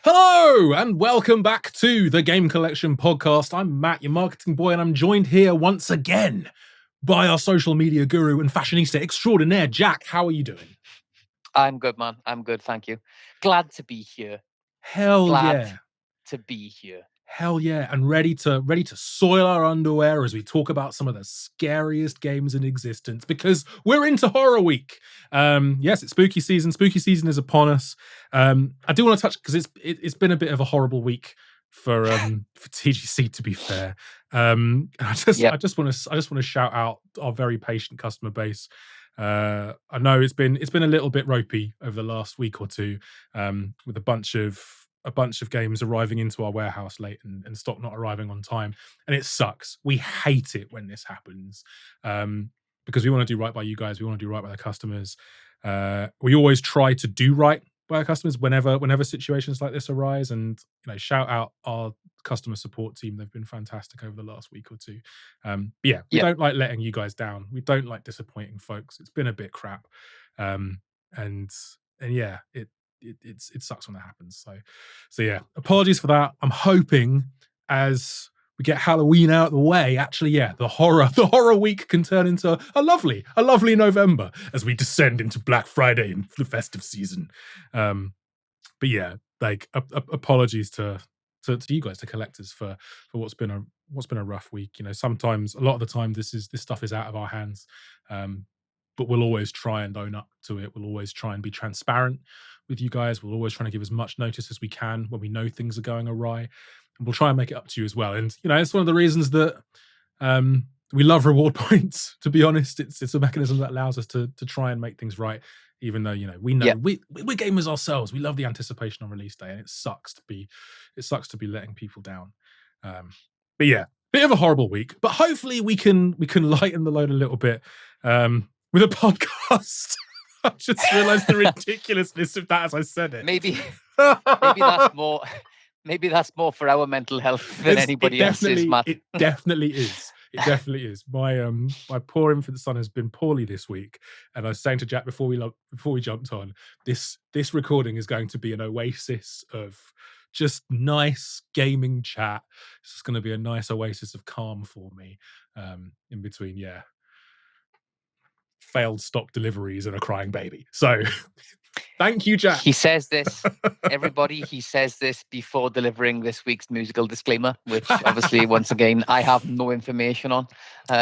Hello and welcome back to the Game Collection podcast. I'm Matt, your marketing boy, and I'm joined here once again by our social media guru and fashionista extraordinaire, Jack. How are you doing? I'm good, man. I'm good, thank you. Glad to be here. Hell Glad yeah. to be here. Hell yeah, and ready to soil our underwear as we talk about some of the scariest games in existence, because we're into horror week. Yes, it's spooky season. Spooky season is upon us. I do want to touch, because it's been a bit of a horrible week for TGC, to be fair. I just want to shout out our very patient customer base. I know it's been a little bit ropey over the last week or two, with a bunch of games arriving into our warehouse late and stock not arriving on time, and it sucks. We hate it when this happens, because we want to do right by you guys. We want to do right by the customers. We always try to do right by our customers whenever situations like this arise, and shout out our customer support team. They've been fantastic over the last week or two. We don't like letting you guys down. We don't like disappointing folks. It's been a bit crap, and yeah, it sucks when that happens. So yeah, apologies for that. I'm hoping as we get Halloween out of the way, actually, yeah, the horror week can turn into a lovely November as we descend into Black Friday and the festive season. But yeah, like apologies to you guys, to collectors, for what's been a rough week. Sometimes, a lot of the time, this stuff is out of our hands. But we'll always try and own up to it. We'll always try and be transparent with you guys. We'll always try to give as much notice as we can when we know things are going awry. And we'll try and make it up to you as well. And, it's one of the reasons that we love reward points, to be honest. It's a mechanism that allows us to try and make things right, even though, we know we're gamers ourselves. We love the anticipation on release day, and it sucks to be letting people down. But yeah, bit of a horrible week, but hopefully we can lighten the load a little bit. With a podcast. I just realized the ridiculousness of that as I said it. Maybe that's more. Maybe that's more for our mental health than anybody else's, Matt. It definitely is. It definitely is. My poor infant son has been poorly this week, and I was saying to Jack before we jumped on, this recording is going to be an oasis of just nice gaming chat. It's just going to be a nice oasis of calm for me, in between, failed stock deliveries and a crying baby. So thank you, Jack. He says this, everybody, he says this before delivering this week's musical disclaimer, which obviously, once again, I have no information on.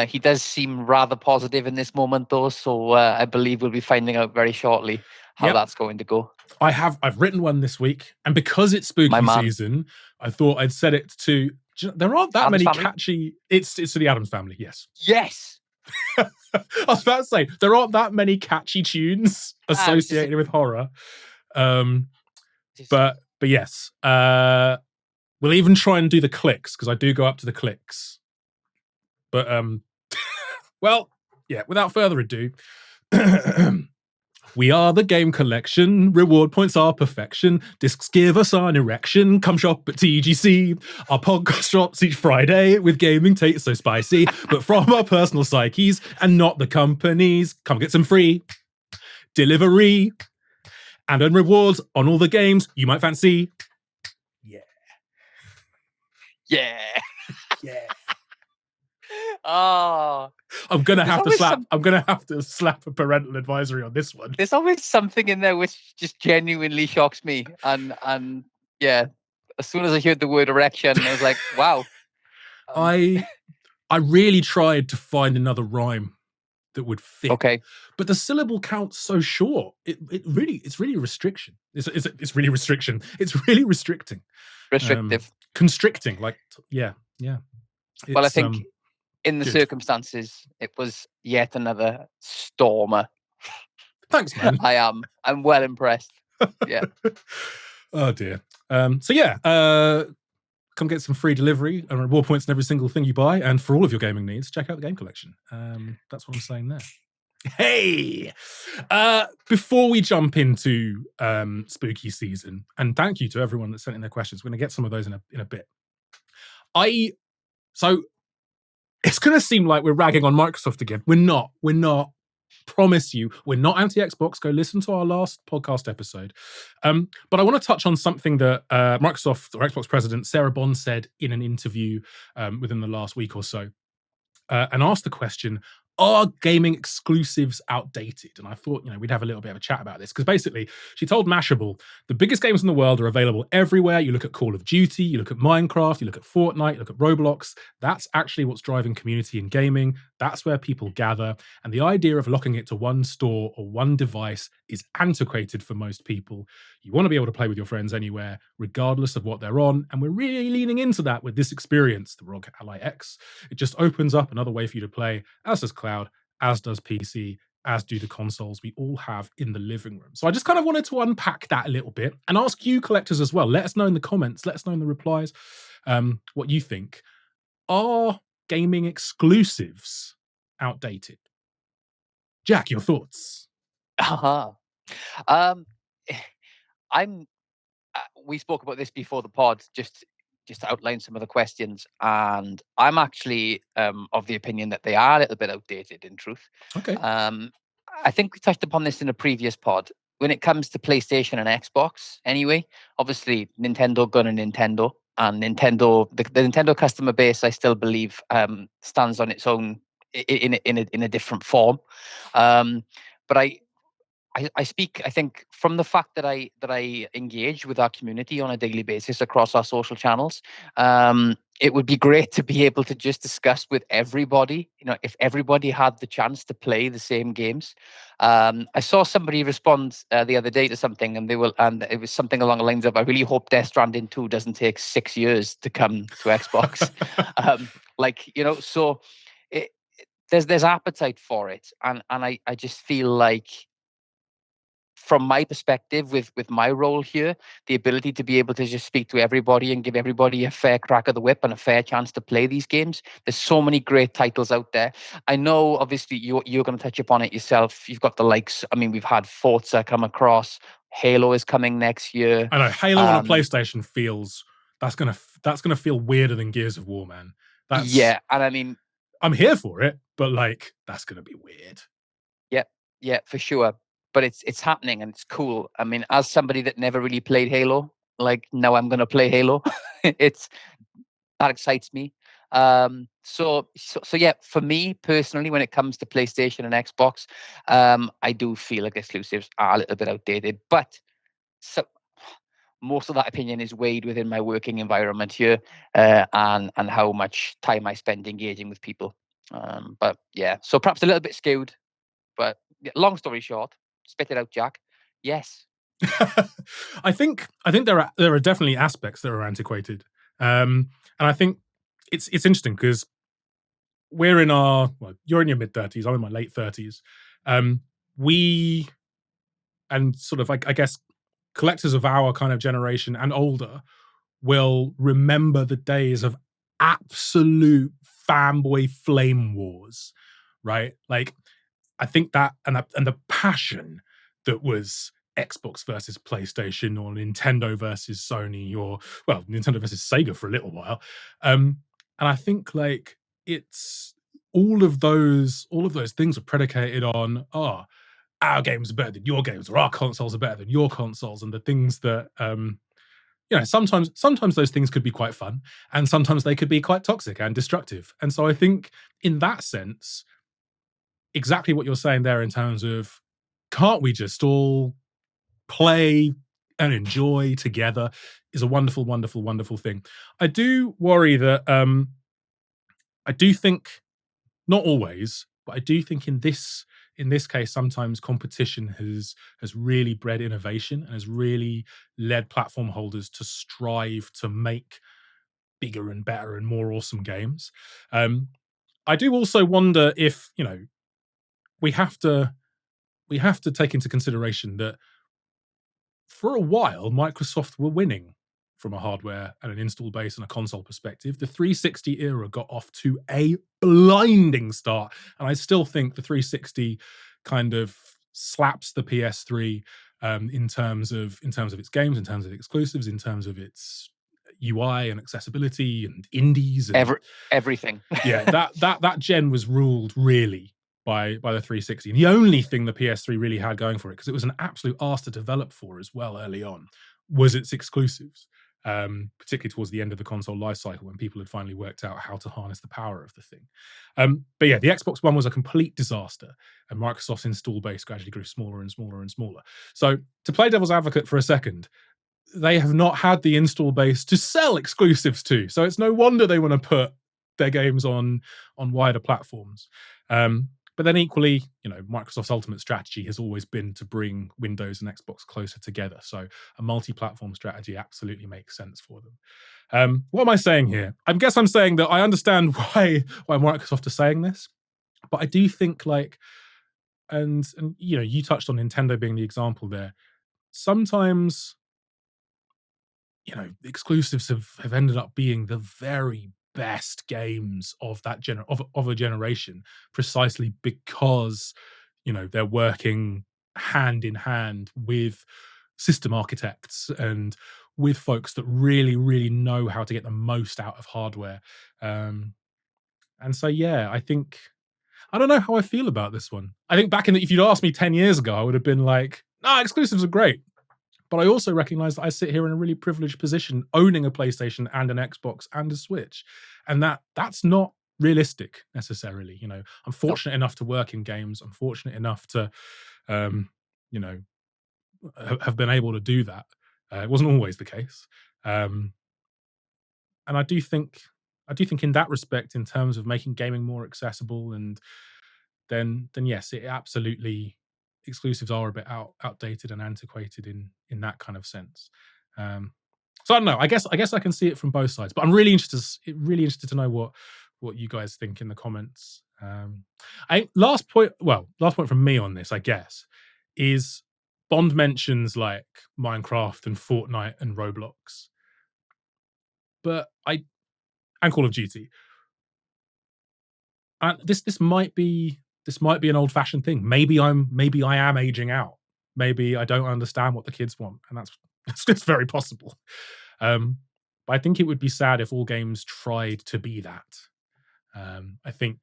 He does seem rather positive in this moment, though, so I believe we'll be finding out very shortly how that's going to go. I've written one this week, and because it's spooky season, I thought I'd set it to... There aren't that many catchy... It's to the Addams Family, yes. Yes! I was about to say, there aren't that many catchy tunes associated with horror. But yes. We'll even try and do the clicks, because I do go up to the clicks. But, well, yeah, without further ado... We are the Game Collection. Reward points are perfection. Discs give us an erection. Come shop at TGC. Our podcast drops each Friday with gaming tastes so spicy, but from our personal psyches and not the company's. Come get some free delivery and earn rewards on all the games you might fancy. Yeah. Yeah. Yeah. Oh, I'm gonna have to slap a parental advisory on this one. There's always something in there which just genuinely shocks me, and yeah, as soon as I heard the word erection, I was like, wow. I really tried to find another rhyme that would fit. Okay, but the syllable count's so short. It's really restriction. It's really restriction. It's really restricting. Restrictive. Constricting. Like yeah. Well, I think. In the circumstances, it was yet another stormer. Thanks, man. I'm well impressed. Yeah. Oh dear. So yeah, come get some free delivery and reward points in every single thing you buy, and for all of your gaming needs, check out the Game Collection. That's what I'm saying there. Hey, before we jump into spooky season, and thank you to everyone that sent in their questions. We're going to get some of those in a bit. So it's going to seem like we're ragging on Microsoft again. We're not. Promise you, we're not anti-Xbox. Go listen to our last podcast episode. But I want to touch on something that Microsoft or Xbox president Sarah Bond said in an interview within the last week or so, and asked the question, are gaming exclusives outdated? And I thought, we'd have a little bit of a chat about this, because basically she told Mashable, the biggest games in the world are available everywhere. You look at Call of Duty, you look at Minecraft, you look at Fortnite, you look at Roblox. That's actually what's driving community in gaming. That's where people gather. And the idea of locking it to one store or one device is antiquated for most people. You want to be able to play with your friends anywhere, regardless of what they're on. And we're really leaning into that with this experience, the ROG Ally X. It just opens up another way for you to play, as does cloud, as does PC, as do the consoles we all have in the living room. So I just kind of wanted to unpack that a little bit and ask you collectors as well. Let us know in the comments, let us know in the replies what you think. Are gaming exclusives outdated? Jack, your thoughts? Uh-huh. Um, I'm. We spoke about this before the pod, just to outline some of the questions, and I'm actually of the opinion that they are a little bit outdated. In truth, Okay. I think we touched upon this in a previous pod. When it comes to PlayStation and Xbox, anyway, obviously Nintendo gone and Nintendo, and the Nintendo customer base, I still believe, stands on its own in a different form. But I speak, I think, from the fact that I engage with our community on a daily basis across our social channels. It would be great to be able to just discuss with everybody. If everybody had the chance to play the same games. I saw somebody respond the other day to something, and it was something along the lines of, "I really hope Death Stranding 2 doesn't take 6 years to come to Xbox." So it, there's appetite for it, and I just feel like, from my perspective, with my role here, the ability to be able to just speak to everybody and give everybody a fair crack of the whip and a fair chance to play these games. There's so many great titles out there. I know, obviously, you're going to touch upon it yourself. You've got the likes. I mean, we've had Forza come across. Halo is coming next year. I know Halo on a PlayStation that's gonna feel weirder than Gears of War, man. Yeah, and I mean, I'm here for it, but that's gonna be weird. yeah, for sure. But it's happening and it's cool. I mean, as somebody that never really played Halo, now I'm going to play Halo. It's That excites me. So yeah, for me personally, when it comes to PlayStation and Xbox, I do feel like exclusives are a little bit outdated. But so most of that opinion is weighed within my working environment here, and how much time I spend engaging with people. But yeah, so perhaps a little bit skewed. But yeah, long story short, spit it out, Jack. Yes. I think there are definitely aspects that are antiquated, and I think it's interesting because you're in your mid-30s, I'm in my late 30s. We and sort of, I guess, collectors of our kind of generation and older will remember the days of absolute fanboy flame wars, right? Like, I think and the passion that was Xbox versus PlayStation, or Nintendo versus Sony, or Nintendo versus Sega for a little while. And I think it's all of those things were predicated on, our games are better than your games, or our consoles are better than your consoles, and the things that sometimes those things could be quite fun, and sometimes they could be quite toxic and destructive. And so I think, in that sense, exactly what you're saying there, in terms of, can't we just all play and enjoy together, is a wonderful, wonderful, wonderful thing. I do worry that I do think, not always, but I do think in this case, sometimes competition has really bred innovation and has really led platform holders to strive to make bigger and better and more awesome games. I do also wonder if we have to take into consideration that, for a while, Microsoft were winning from a hardware and an install base and a console perspective. The 360 era got off to a blinding start, and I still think the 360 kind of slaps the PS3, in terms of its games, in terms of exclusives, in terms of its UI and accessibility and indies and Everything. yeah, that gen was ruled really by the 360. The only thing the PS3 really had going for it, because it was an absolute arse to develop for as well early on, was its exclusives. Particularly towards the end of the console life cycle when people had finally worked out how to harness the power of the thing. But yeah, the Xbox One was a complete disaster, and Microsoft's install base gradually grew smaller and smaller and smaller. So, to play devil's advocate for a second, they have not had the install base to sell exclusives to. So it's no wonder they want to put their games on wider platforms. But then equally, Microsoft's ultimate strategy has always been to bring Windows and Xbox closer together. So a multi-platform strategy absolutely makes sense for them. What am I saying here? I guess I'm saying that I understand why Microsoft are saying this, but I do think and you touched on Nintendo being the example there. Sometimes exclusives have ended up being the very best games of that of a generation, precisely because they're working hand in hand with system architects and with folks that really really know how to get the most out of hardware. And so yeah, I don't know how I feel about this one. I think if you'd asked me 10 years ago, I would have been like, exclusives are great. But I also recognize that I sit here in a really privileged position owning a PlayStation and an Xbox and a Switch. And that's not realistic necessarily. I'm No. fortunate enough to work in games. I'm fortunate enough to, you know, have been able to do that. It wasn't always the case. And I do think in that respect, in terms of making gaming more accessible, and then yes, it absolutely exclusives are a bit outdated and antiquated in that kind of sense. Um, so I don't know. I guess I can see it from both sides, but I'm really interested to know what you guys think in the comments. Last point from me on this, I guess, is Bond mentions like Minecraft and Fortnite and Roblox, but and Call of Duty. And this might be an old fashioned thing. Maybe I am aging out. Maybe I don't understand what the kids want, and that's very possible. But I think it would be sad if all games tried to be that. I think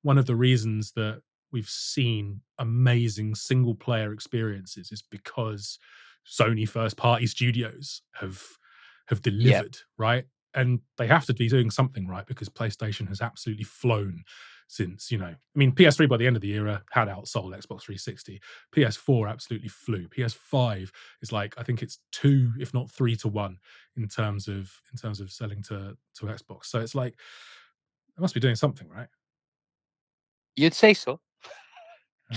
one of the reasons that we've seen amazing single player experiences is because Sony first party studios have Yeah. delivered, right? And they have to be doing something right, because PlayStation has absolutely flown since, PS3 by the end of the era had outsold Xbox 360. PS4 absolutely flew. PS5 is like, I think it's 2, if not 3 to 1 in terms of selling to Xbox. So it's like, they must be doing something right. You'd say so.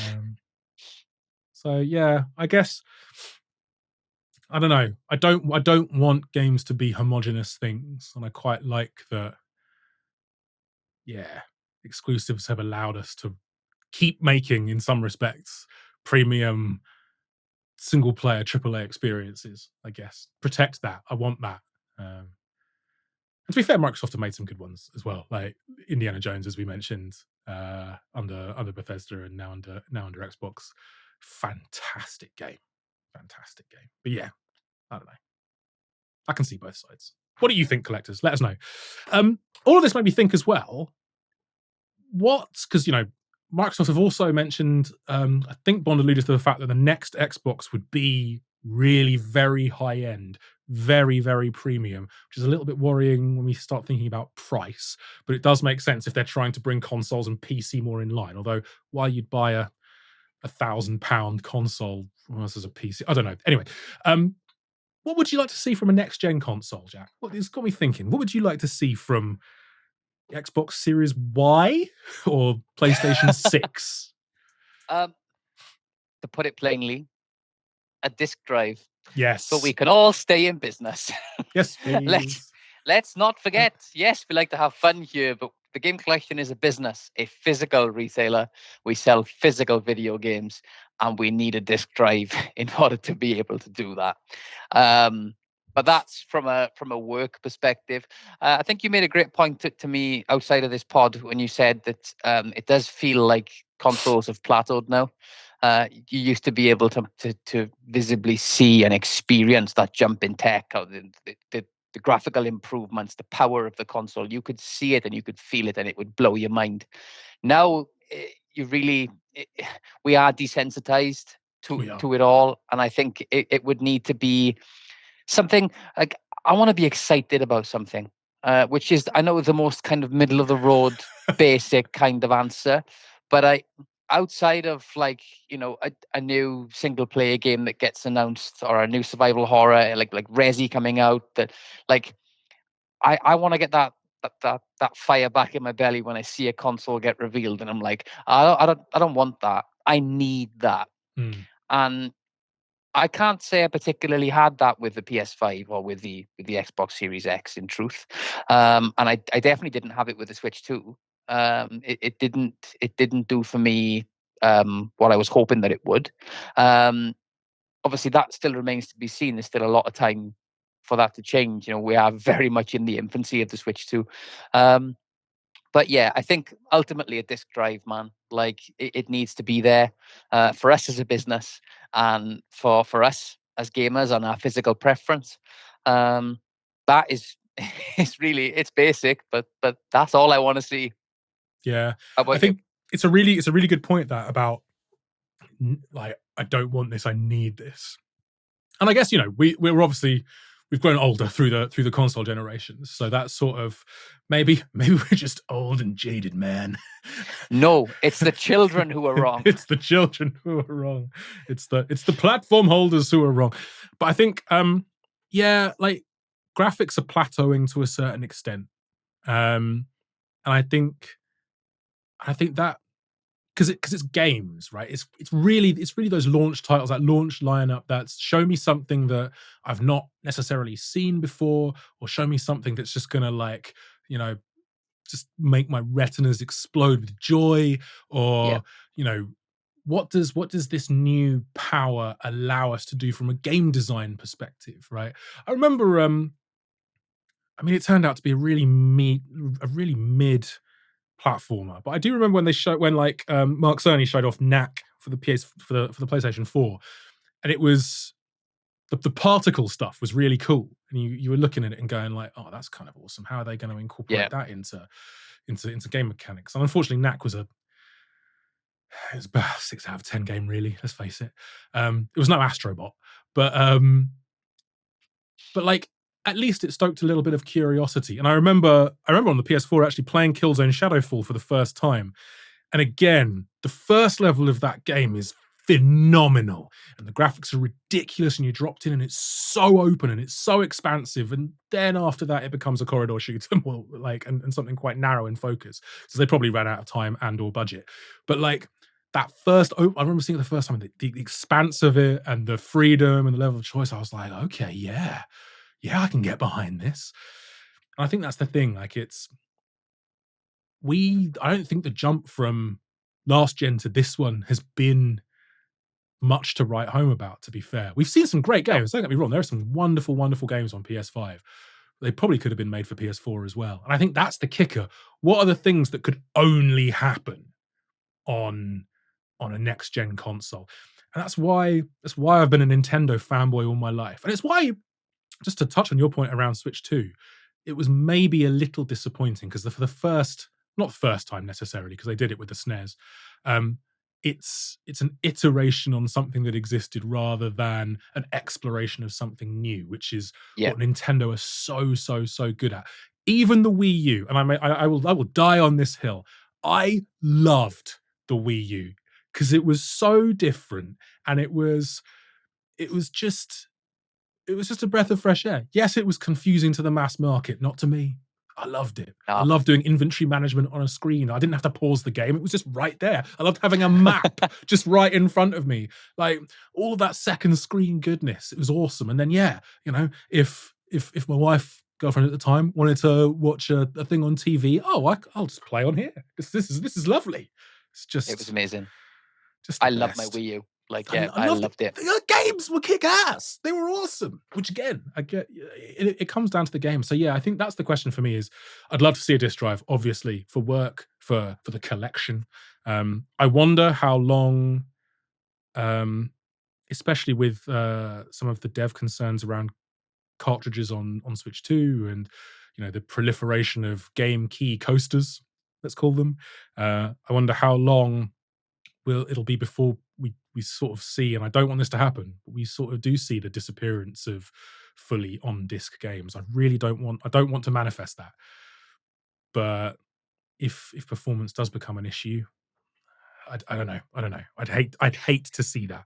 Um, so yeah, I guess I don't know. I don't want games to be homogenous things, and I quite like that. Yeah, exclusives have allowed us to keep making, in some respects, premium single player AAA experiences. I guess protect that. I want that. And to be fair, Microsoft have made some good ones as well, like Indiana Jones, as we mentioned, under Bethesda, and now under Xbox. Fantastic game, fantastic game. But yeah, I don't know. I can see both sides. What do you think, collectors? Let us know. All of this made me think as well. Because Microsoft have also mentioned. I think Bond alluded to the fact that the next Xbox would be really very high end, very very premium, which is a little bit worrying when we start thinking about price. But it does make sense if they're trying to bring consoles and PC more in line. Although, why you'd buy a £1,000 console versus a PC, I don't know. Anyway, what would you like to see from a next gen console, Jack? It's got me thinking. What would you like to see from Xbox Series Y or PlayStation 6? Um, to put it plainly, a disk drive, so we Yes. can all stay in business. Yes, let's please. let's not forget. Yes, we like to have fun here, but the game collection is a business, a physical retailer. We sell physical video games, and we need a disk drive in order to be able to do that. But that's from a work perspective. I think you made a great point to me outside of this pod when you said that it does feel like consoles have plateaued now. You used to be able to visibly see and experience that jump in tech, or the graphical improvements, the power of the console. You could see it and you could feel it, and it would blow your mind. Now, you really we are desensitized We are. to it all, and I think it would need to be something like, I want to be excited about something, which is, I know, the most kind of middle of the road, basic kind of answer, but outside of like, a new single player game that gets announced, or a new survival horror like Resi coming out, that like I want to get that fire back in my belly when I see a console get revealed, and I'm like, I don't want that. I need that. Mm. And I can't say I particularly had that with the PS5 or with the Xbox Series X, in truth, and I definitely didn't have it with the Switch too. It didn't do for me what I was hoping that it would. Um, Obviously, that still remains to be seen. There's still a lot of time for that to change. We are very much in the infancy of the Switch too. Um, but yeah, I think ultimately a disk drive, man, like it needs to be there for us as a business, and for us as gamers and our physical preference. Um, that is, it's basic, but that's all I want to see. Yeah. How I about you? think it's a really good point, that about like, I don't want this, I need this. And I guess, we're obviously, we've grown older through the console generations, so that's sort of, maybe we're just old and jaded, man. No, it's the children who are wrong. It's the children who are wrong. It's the platform holders who are wrong. But I think, yeah, like, graphics are plateauing to a certain extent. And I think that, because it's games, right? It's really those launch titles, that launch lineup, that's show me something that I've not necessarily seen before, or show me something that's just gonna, like, you know, just make my retinas explode with joy, Yeah, or, you know, what does this new power allow us to do from a game design perspective, right? I remember, I mean, it turned out to be a really mid platformer. But I do remember when, like, Mark Cerny showed off Knack for the PlayStation 4, and it was the particle stuff was really cool, and you were looking at it and going like, oh, that's kind of awesome. How are they going to yeah, incorporate that into game mechanics? And unfortunately, Knack it was about 6 out of 10 game, really. Let's face it. It was no Astrobot, but like, at least it stoked a little bit of curiosity. And I remember on the PS4 actually playing Killzone Shadowfall for the first time. And again, the first level of that game is phenomenal, and the graphics are ridiculous, and you're dropped in, and it's so open and it's so expansive. And then after that, it becomes a corridor shooter, more like, and something quite narrow in focus. So they probably ran out of time and or budget. But like, that I remember seeing it the first time, the expanse of it and the freedom and the level of choice. I was like, okay, yeah, yeah, I can get behind this. And I think that's the thing. Like, I don't think the jump from last gen to this one has been much to write home about, to be fair. We've seen some great no, games. Don't get me wrong. There are some wonderful, wonderful games on PS5. They probably could have been made for PS4 as well. And I think that's the kicker. What are the things that could only happen on a next gen console? And that's why I've been a Nintendo fanboy all my life. And it's why, just to touch on your point around Switch 2, it was maybe a little disappointing, because for the first, not first time necessarily, because they did it with the SNES, um, it's an iteration on something that existed, rather than an exploration of something new, which is yeah. what Nintendo are so, so, so good at. Even the Wii U, and I will die on this hill. I loved the Wii U, because it was so different, and it was just a breath of fresh air. Yes, it was confusing to the mass market, not to me. I loved it. I No. loved doing inventory management on a screen. I didn't have to pause the game. It was just right there. I loved having a map just right in front of me. Like, all of that second screen goodness. It was awesome. And then, yeah, if my girlfriend at the time, wanted to watch a thing on TV, I'll just play on here. This is lovely. It's It was just amazing. just the I love my best. Wii U. Like, I, yeah, I I loved it. loved it. The games were kick ass. They were awesome. Which, again, I get. It comes down to the game. So yeah, I think that's the question for me. Is I'd love to see a disc drive, obviously, for work, for the collection. I wonder how long, um, especially with some of the dev concerns around cartridges on Switch 2, and the proliferation of game key coasters, let's call them. I wonder how long it'll be before we sort of see, and I don't want this to happen, but we sort of do see the disappearance of fully on disc games. I don't want to manifest that. But if performance does become an issue, I don't know. I don't know. I'd hate to see that.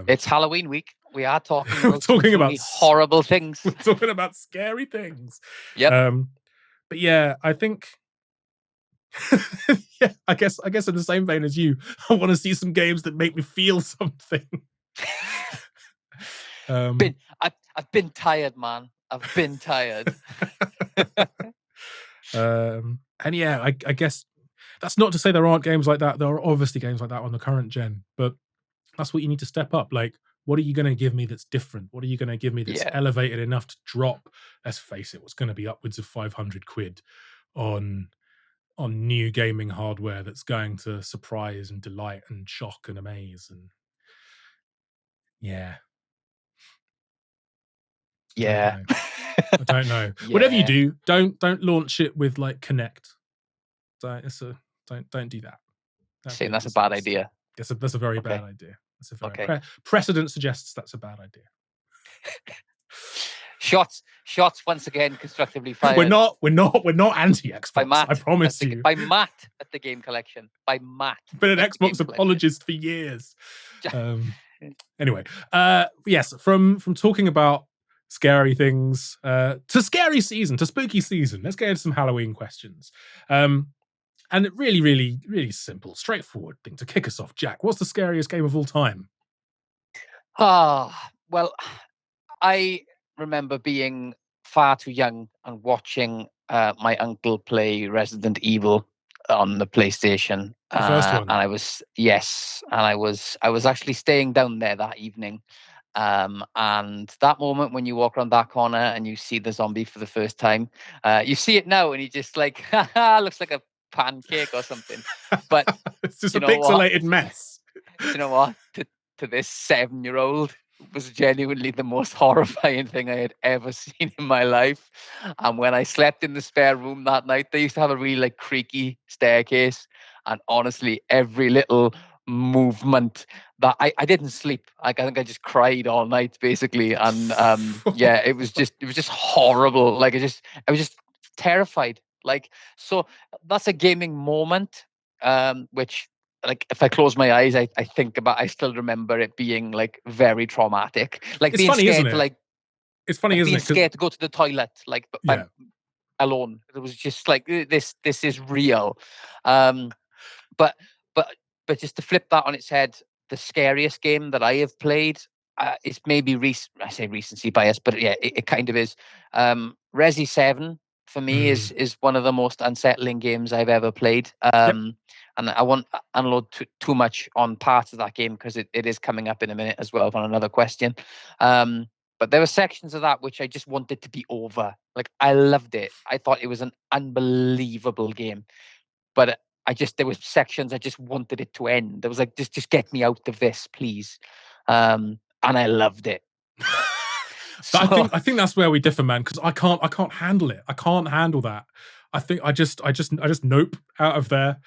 It's Halloween week. We are talking we're about some talking truly about horrible things. we're talking about scary things. Yep. But yeah, I think yeah, I guess in the same vein as you, I want to see some games that make me feel something. I've been tired, man. I've been tired. And yeah, I guess that's not to say there aren't games like that. There are obviously games like that on the current gen, but that's what you need to step up. Like, what are you going to give me that's different? What are you going to give me that's Yeah. elevated enough to drop? Let's face it, what's going to be upwards of 500 quid on new gaming hardware that's going to surprise and delight and shock and amaze. And yeah, Yeah. I don't know. Yeah. Whatever you do, don't launch it with like Connect. Don't do that. Saying that's a bad idea. That's a very Okay. bad idea. That's a very Okay. Precedent suggests that's a bad idea. Shots once again constructively fired. We're not anti Xbox. By Matt, I promise you. by Matt at the Game Collection. By Matt. Been an Xbox apologist for years. Anyway, yes, from talking about scary things to scary season, to spooky season, let's get into some Halloween questions. And it really, really, really simple, straightforward thing to kick us off. Jack, what's the scariest game of all time? Well, I remember being far too young and watching my uncle play Resident Evil on the PlayStation. The first one. And I was actually staying down there that evening. And that moment when you walk around that corner and you see the zombie for the first time, you see it now and you just like, looks like a pancake or something. But it's just a pixelated mess. You know what? To this 7-year-old, was genuinely the most horrifying thing I had ever seen in my life. And when I slept in the spare room that night, they used to have a really like creaky staircase. And honestly, every little movement that I didn't sleep. Like I think I just cried all night basically. And yeah, it was just horrible. Like I was just terrified. Like, so that's a gaming moment, which like if I close my eyes, I still remember it being like very traumatic. Like it's being funny, scared isn't it? to like it's funny, isn't being it? Scared to go to the toilet, like yeah. alone. It was just like this is real. But just to flip that on its head, the scariest game that I have played is maybe I say recency bias, but yeah, it kind of is. Resi 7 for me is one of the most unsettling games I've ever played. And I won't unload too much on parts of that game because it is coming up in a minute as well on another question. But there were sections of that which I just wanted to be over. Like I loved it. I thought it was an unbelievable game. But there was sections I just wanted it to end. There was like, just get me out of this, please. And I loved it. So, I think that's where we differ, man, because I can't handle it. I can't handle that. I think I just nope out of there.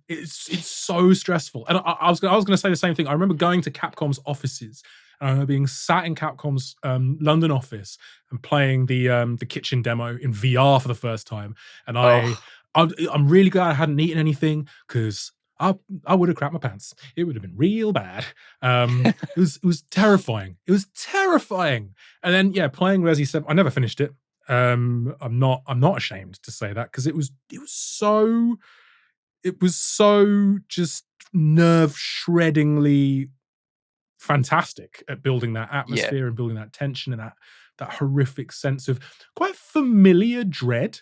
It's so stressful. And I was going to say the same thing. I remember going to Capcom's offices and I remember being sat in Capcom's London office and playing the kitchen demo in VR for the first time. And I'm really glad I hadn't eaten anything because I would have crapped my pants. It would have been real bad. It was terrifying. It was terrifying. And then yeah, playing Resi 7, I never finished it. I'm not ashamed to say that because it was so just nerve-shreddingly fantastic at building that atmosphere and building that tension and that horrific sense of quite familiar dread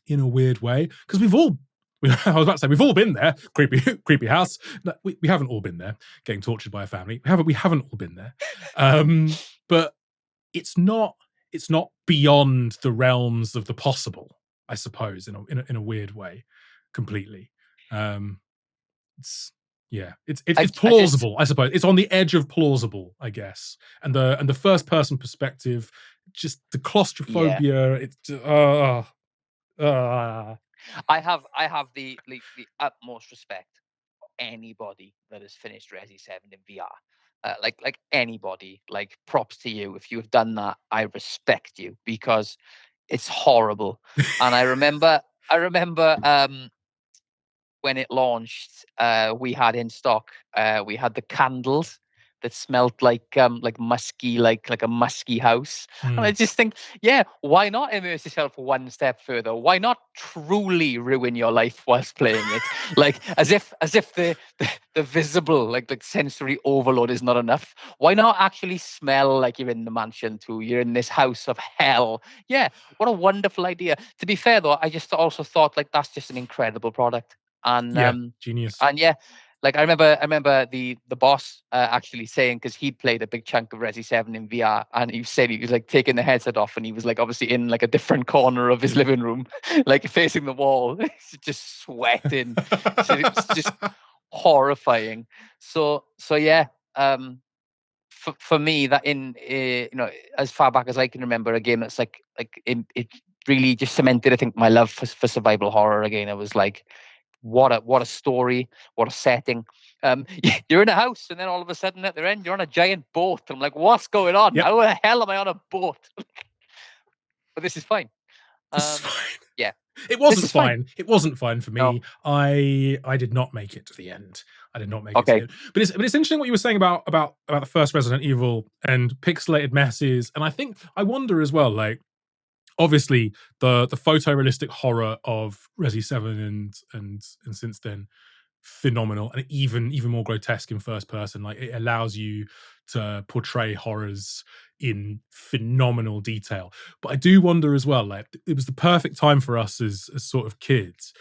in a weird way. Because I was about to say we've all been there. Creepy house. No, we haven't all been there. Getting tortured by a family. We haven't all been there. But it's not beyond the realms of the possible, I suppose, in a weird way, completely. It's plausible, I suppose. It's on the edge of plausible, I guess. And the first person perspective, just the claustrophobia. Yeah. I have the utmost respect anybody that has finished Resi 7 in VR. Like anybody, like props to you. If you have done that, I respect you, because it's horrible. And I remember when it launched, we had in stock, we had the candles that smelt like musky, like a musky house. And I just think, yeah, why not immerse yourself one step further? Why not truly ruin your life whilst playing it? Like as if the visible, like sensory overload is not enough. Why not actually smell like you're in the mansion too? You're in this house of hell. Yeah, what a wonderful idea. To be fair though, I just also thought like that's just an incredible product. And Yeah, genius. and yeah, like I remember the boss actually saying, because he'd played a big chunk of Resi 7 in VR, and he said he was like taking the headset off, and he was like obviously in like a different corner of his living room, like facing the wall, just sweating. So it's just horrifying. So yeah, for me, that as far back as I can remember, a game that's like it really just cemented, I think, my love for survival horror again. It was like, what a story, what a setting. You're in a house, and then all of a sudden at the end you're on a giant boat. I'm like, what's going on? Yep. How the hell am I on a boat? But this is fine. This is fine. Yeah, It wasn't this is fine. fine. It wasn't fine for No. me. I did not make it to the end. I did not make it to the Okay. end. But it's interesting what you were saying about the first Resident Evil and pixelated messes. And I wonder as well, like, obviously the photorealistic horror of Resi 7 and since then, phenomenal, and even more grotesque in first person. Like, it allows you to portray horrors in phenomenal detail. But I do wonder as well, like, it was the perfect time for us as sort of kids,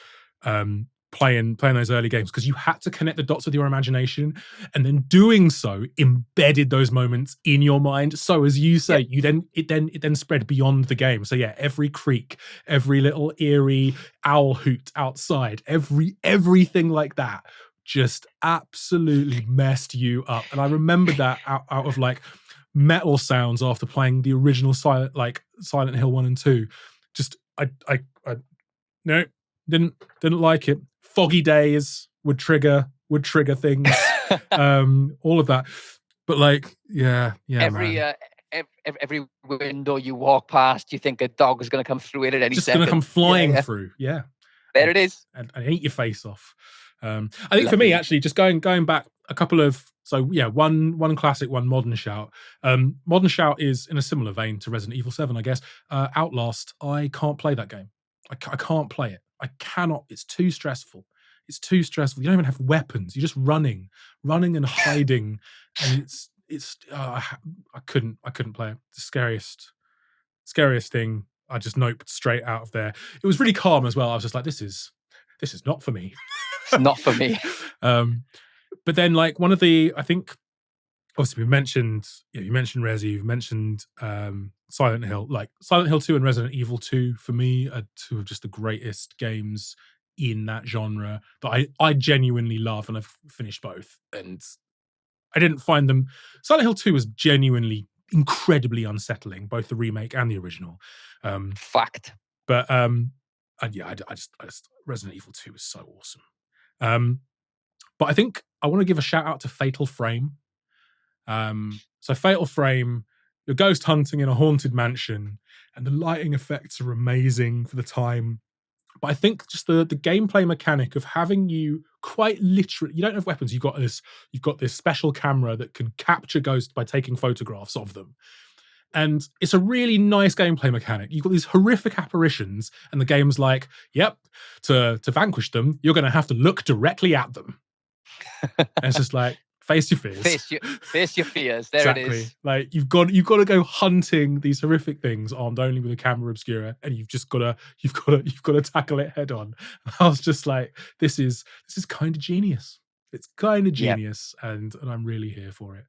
playing those early games, because you had to connect the dots with your imagination, and then doing so embedded those moments in your mind. So as you say, it then spread beyond the game. So yeah, every creak, every little eerie owl hoot outside, everything like that just absolutely messed you up. And I remember that out of like metal sounds after playing the original Silent Hill 1 and 2. Just I no, didn't like it. Foggy days would trigger things, all of that. But like, yeah, every man. every window you walk past, you think a dog is going to come through it at any Just second. gonna come flying through. Yeah. There it is. And eat your face off. I think for me, actually, just going back a couple of, so yeah, one classic, one modern shout. Modern shout is in a similar vein to Resident Evil 7, I guess. Outlast, I can't play that game. I can't play it. I cannot. It's too stressful. It's too stressful. You don't even have weapons. You're just running and hiding, and I couldn't play it. The scariest thing. I just noped straight out of there. It was really calm as well. I was just like, this is not for me. It's not for me. But then, like, one of the, I think, obviously you mentioned Resi, you've mentioned Silent Hill. Like, Silent Hill 2 and Resident Evil 2 for me are two of just the greatest games in that genre that I genuinely love, and I've finished both. And I didn't find them. Silent Hill 2 was genuinely incredibly unsettling, both the remake and the original. Fact. But I just Resident Evil 2 was so awesome. But I think I want to give a shout out to Fatal Frame. So Fatal Frame, you're ghost hunting in a haunted mansion, and the lighting effects are amazing for the time. But I think just the gameplay mechanic of having you quite literally, you don't have weapons. You've got this special camera that can capture ghosts by taking photographs of them. And it's a really nice gameplay mechanic. You've got these horrific apparitions, and the game's like, yep, to vanquish them, you're going to have to look directly at them. And it's just like, face your fears. Face your fears. There exactly. It is. Like, you've got to go hunting these horrific things armed only with a camera obscura, and you've got to tackle it head on. And I was just like, this is kind of genius. It's kind of genius, and I'm really here for it.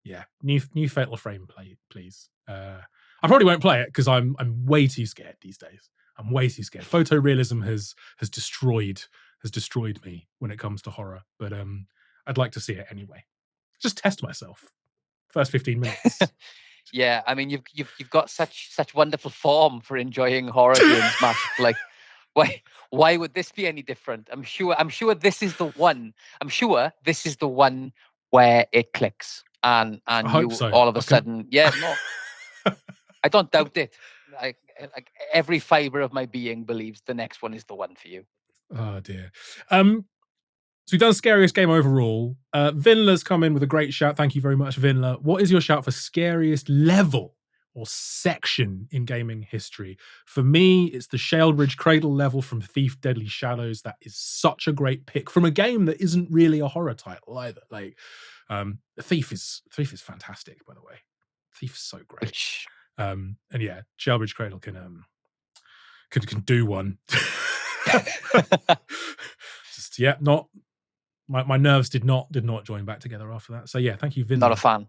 Yeah, new Fatal Frame play, please. I probably won't play it because I'm way too scared these days. I'm way too scared. Photorealism has destroyed me when it comes to horror. But I'd like to see it anyway. Just test myself. First 15 minutes. Yeah, I mean, you've got such wonderful form for enjoying horror games, Matt. Like, Why would this be any different? I'm sure this is the one. I'm sure this is the one where it clicks I and hope you so. all of a sudden, yeah, no, I don't doubt it. Like every fiber of my being believes the next one is the one for you. Oh dear. So we've done scariest game overall. Vinla's come in with a great shout. Thank you very much, Vinla. What is your shout for scariest level or section in gaming history? For me, it's the Shale Cradle level from Thief Deadly Shadows. That is such a great pick from a game that isn't really a horror title either. Like, Thief is fantastic, by the way. Thief is so great. Which And yeah, Shale Cradle can do one. Just yeah, not my nerves did not join back together after that. So yeah, thank you, not a Vinla.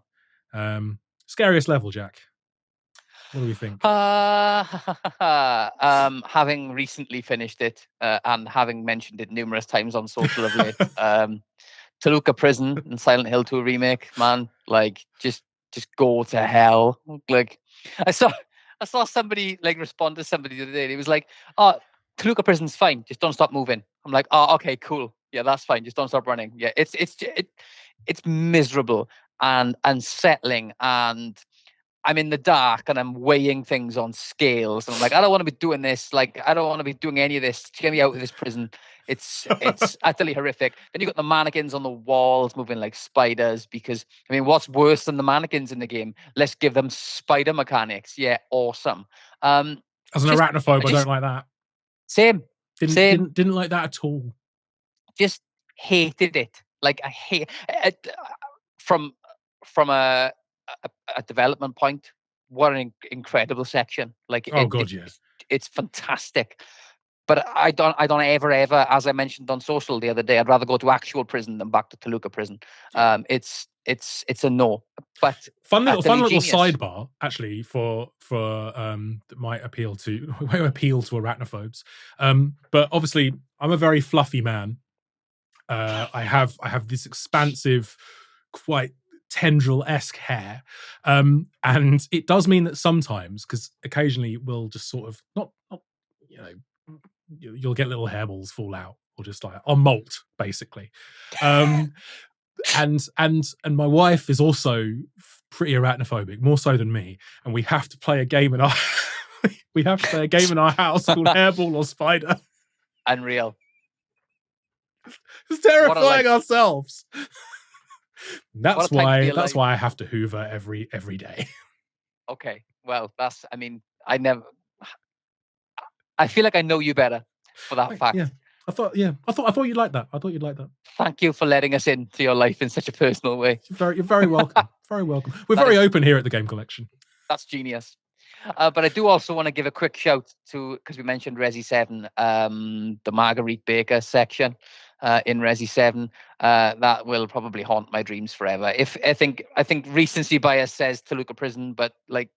fan. Scariest level, Jack. What do we think? Having recently finished it and having mentioned it numerous times on social of late, Toluca Prison and Silent Hill 2 remake, man, like just go to hell. Like I saw somebody like respond to somebody the other day. He was like, "Oh, Toluca Prison's fine. Just don't stop moving." I'm like, "Oh, okay, cool. Yeah, that's fine. Just don't stop running." Yeah, it's miserable and unsettling, and I'm in the dark and I'm weighing things on scales, and I'm like, I don't want to be doing this. Like, I don't want to be doing any of this. Get me out of this prison. It's utterly horrific. Then you got the mannequins on the walls moving like spiders. Because I mean, what's worse than the mannequins in the game? Let's give them spider mechanics. Yeah, awesome. As an Just, arachnophobe, I I don't just like that. same, Didn't same. didn't didn't like that at all. Just hated it. Like I hate it, from from a development point. What an incredible section! Like Oh god, yeah. it's fantastic. But I don't ever, as I mentioned on social the other day, I'd rather go to actual prison than back to Toluca prison. Yeah. It's a no. But Fun utterly little genius. sidebar actually for that might appeal to arachnophobes. But obviously, I'm a very fluffy man. I have this expansive, quite tendril-esque hair, and it does mean that sometimes, because occasionally we'll just sort of not you know you'll get little hairballs fall out or just like on molt basically. Um, and my wife is also pretty arachnophobic, more so than me, and we have to play a game in our we have to play a game in our house called Hairball or Spider. Unreal. It's terrifying life. ourselves. What a time to be That's alive. why I have to Hoover every day. Okay. Well, I mean, I feel like I know you better for that fact. Yeah. I thought you'd like that. I thought you'd like that. Thank you for letting us into your life in such a personal way. You're very welcome. Very welcome. We're That very is- open here at the Game Collection. That's genius. But I do also want to give a quick shout to, because we mentioned Resi 7, the Marguerite Baker section in Resi 7. That will probably haunt my dreams forever. If I think recency bias says Toluca Prison, but like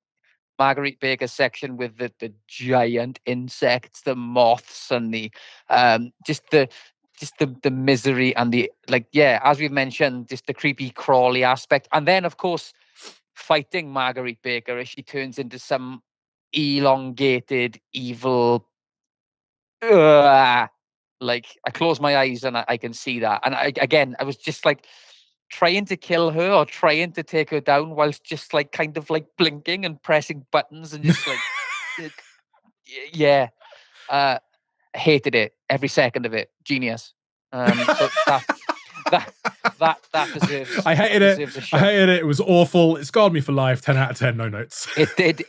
Marguerite Baker's section with the giant insects, the moths, and the the misery and the, like, yeah, as we've mentioned, just the creepy crawly aspect, and then of course fighting Marguerite Baker as she turns into some elongated evil. Like, I close my eyes and I can see that, and I was just like trying to kill her or trying to take her down whilst just like kind of like blinking and pressing buttons and just like yeah. Hated it, every second of it. Genius. So that deserves I hated it. deserves a I shout. hated it. It was awful. It scarred me for life. 10 out of 10. No notes. It did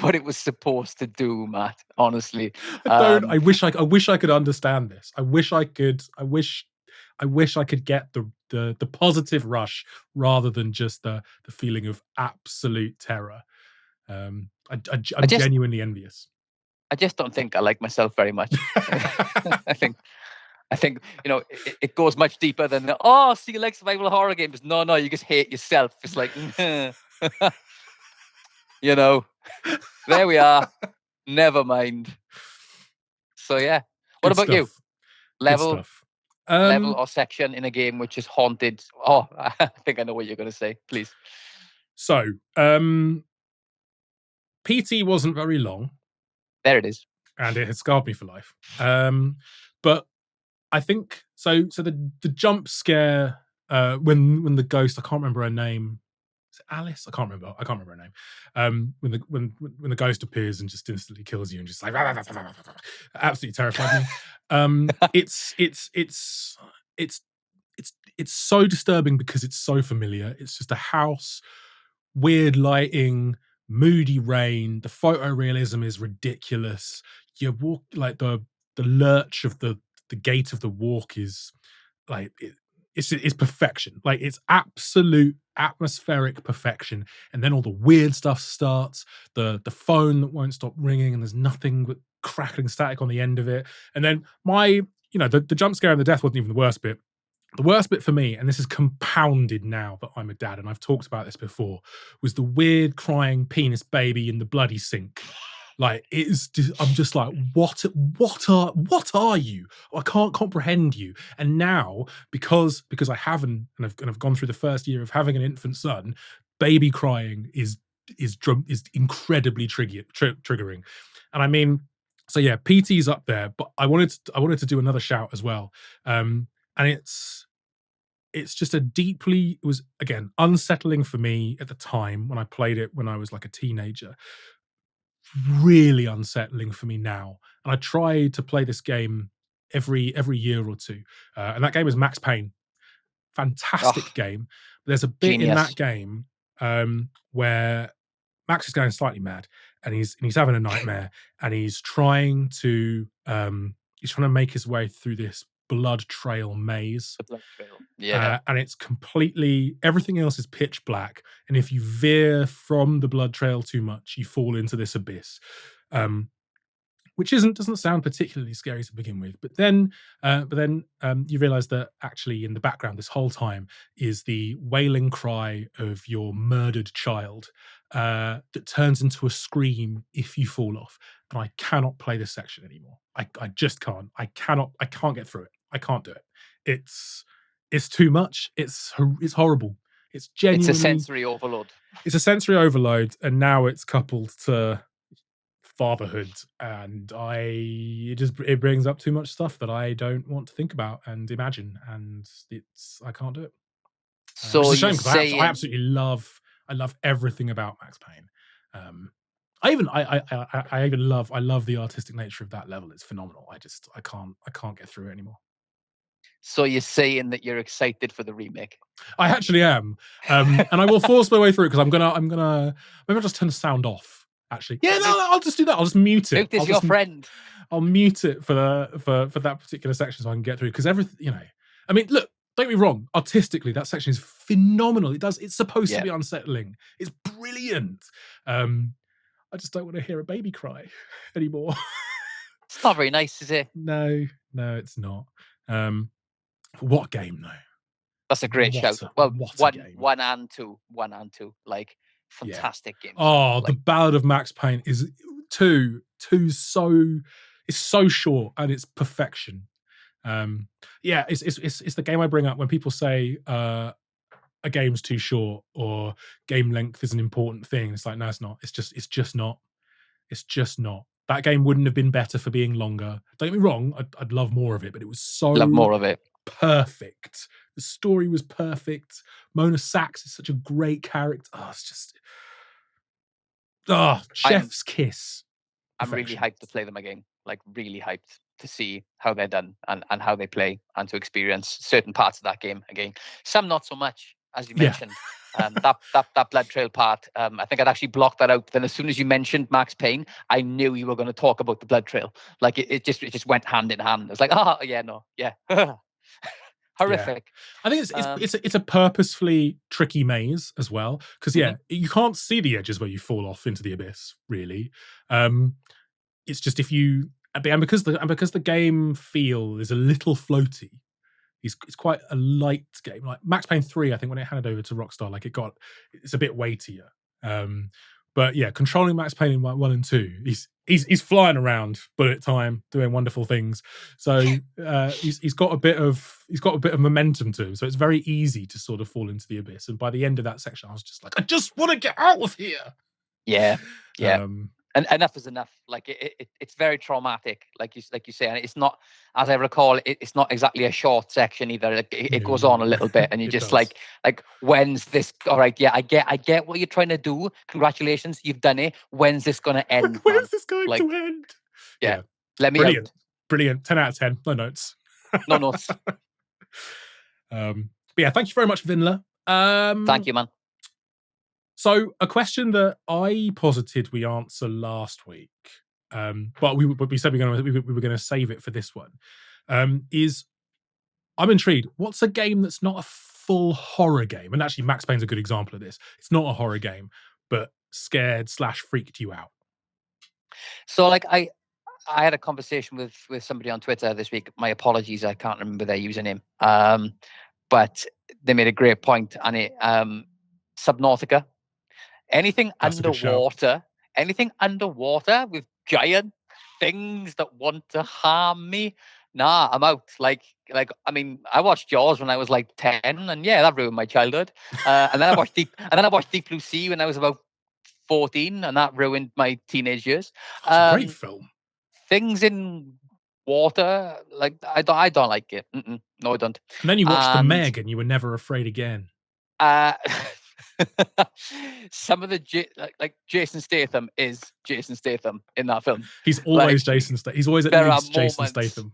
what it was supposed to do, Matt. Honestly, I wish I could understand this. I wish I could get the positive rush rather than just the feeling of absolute terror. I'm genuinely envious. I just don't think I like myself very much. I think it goes much deeper than so you like survival horror games. No, you just hate yourself. It's like there we are. Never mind. So yeah. What about you? Level or section in a game which is haunted? Oh, I think I know what you're going to say. Please. So, PT wasn't very long. There it is. and it has scarred me for life. But I think so. So the jump scare when the ghost, I can't remember her name. Is it Alice? I can't remember. I can't remember her name. When the ghost appears and just instantly kills you and just like absolutely terrified me. It's it's so disturbing because it's so familiar. It's just a house, weird lighting, moody rain. The photorealism is ridiculous. You walk like the lurch of the gait of the walk is like it's perfection. Like it's absolute atmospheric perfection. And then all the weird stuff starts. The phone that won't stop ringing, and there's nothing but crackling static on the end of it. And then the jump scare and the death wasn't even the worst bit. The worst bit for me, and this is compounded now that I'm a dad, and I've talked about this before, was the weird crying penis baby in the bloody sink. Like it is, I'm just like, what are you? I can't comprehend you. And now, because I haven't, and I've gone through the first year of having an infant son, baby crying is incredibly triggering. And I mean, so yeah, PT's up there, but I wanted to do another shout as well. And it's just it was again unsettling for me at the time when I played it when I was like a teenager, really unsettling for me now. And I try to play this game every year or two, and that game is Max Payne. Fantastic Oh, game. There's a bit in that genius. game where Max is going slightly mad, and he's having a nightmare, and he's trying to make his way through this blood trail maze. The blood trail. Yeah. And it's completely, everything else is pitch black, and if you veer from the blood trail too much, you fall into this abyss. Which doesn't sound particularly scary to begin with, but then you realize that actually in the background this whole time is the wailing cry of your murdered child, that turns into a scream if you fall off. And I cannot play this section anymore. I just can't. I can't get through it. I can't do it. It's too much. It's horrible. It's It's a genuinely, sensory overload. it's a sensory overload, and now it's coupled to fatherhood, and it brings up too much stuff that I don't want to think about and imagine, and I can't do it. Which So is a you're shame because I saying absolutely love everything about Max Payne. I even I love the artistic nature of that level. It's phenomenal. I can't get through it anymore. that you're excited for the remake. I actually am, and I will force my way through it because I'm gonna maybe I'll just turn the sound off. Actually, yeah, no, I'll just do that. I'll just mute it. Luke is your friend. I'll mute it for that particular section so I can get through, because everything, I mean, look, don't get me wrong, artistically that section is phenomenal. It's supposed to Yeah. be unsettling. It's brilliant. I just don't want to hear a baby cry anymore. It's not very nice, is it? No, it's not. What game though? That's a great shout. What a game. One and two. Like Yeah. fantastic games. Oh, the Like, Ballad of Max Payne is two it's so short and it's perfection. Yeah, it's the game I bring up when people say a game's too short or game length is an important thing. It's like, no, it's not. It's just not. It's just not. That game wouldn't have been better for being longer. Don't get me wrong, I'd love more of it, but it was so love more of it. perfect. The story was perfect. Mona Sachs is such a great character. Oh, it's just chef's kiss. I'm really hyped to play them again. Like really hyped to see how they're done and how they play and to experience certain parts of that game again. Some not so much, as you mentioned. That blood trail part, I think I'd actually blocked that out. Then as soon as you mentioned Max Payne, I knew you were going to talk about the blood trail. Like it just went hand in hand. It's like, horrific. I think it's a purposefully tricky maze as well, because you can't see the edges where you fall off into the abyss really. It's just if you and because the game feel is a little floaty. It's quite a light game. Like Max Payne 3, I think when it handed over to Rockstar, like it's a bit weightier. But yeah, controlling Max Payne in 1 and 2, he's flying around bullet time, doing wonderful things. So he's got a bit of momentum to him. So it's very easy to sort of fall into the abyss. And by the end of that section, I was just like, I just want to get out of here. Yeah. And enough is enough. Like it's very traumatic, like you say, and it's not, as I recall, it's not exactly a short section either. It goes on a No, little bit, and you're it just does. like, when's this? All right, yeah, I get what you're trying to do. Congratulations, you've done it. When's this gonna end, man? When's this going to Like, end? yeah, Yeah, let me brilliant, out. brilliant. 10 out of 10. No notes. No notes. But yeah, thank you very much, Vinla. Thank you, man. So a question that I posited we answer last week, but we said we were going to save it for this one, is I'm intrigued. What's a game that's not a full horror game? And actually, Max Payne's a good example of this. It's not a horror game, but scared/freaked you out. So like I had a conversation with somebody on Twitter this week. My apologies, I can't remember their username. But they made a great point, and it Subnautica. Anything That's a good shout. underwater with giant things that want to harm me. Nah, I'm out. Like I mean, I watched Jaws when I was like 10, and yeah, that ruined my childhood. And then I watched Deep Blue Sea when I was about 14, and that ruined my teenage years. That's a great Um, film. Things in water, like I don't like it. No, I don't. And then you watched The And Meg, and you were never afraid again. uh, some of the like Jason Statham is Jason Statham in that film. He's always Like Jason Statham. He's always at there are least Jason moments, Statham.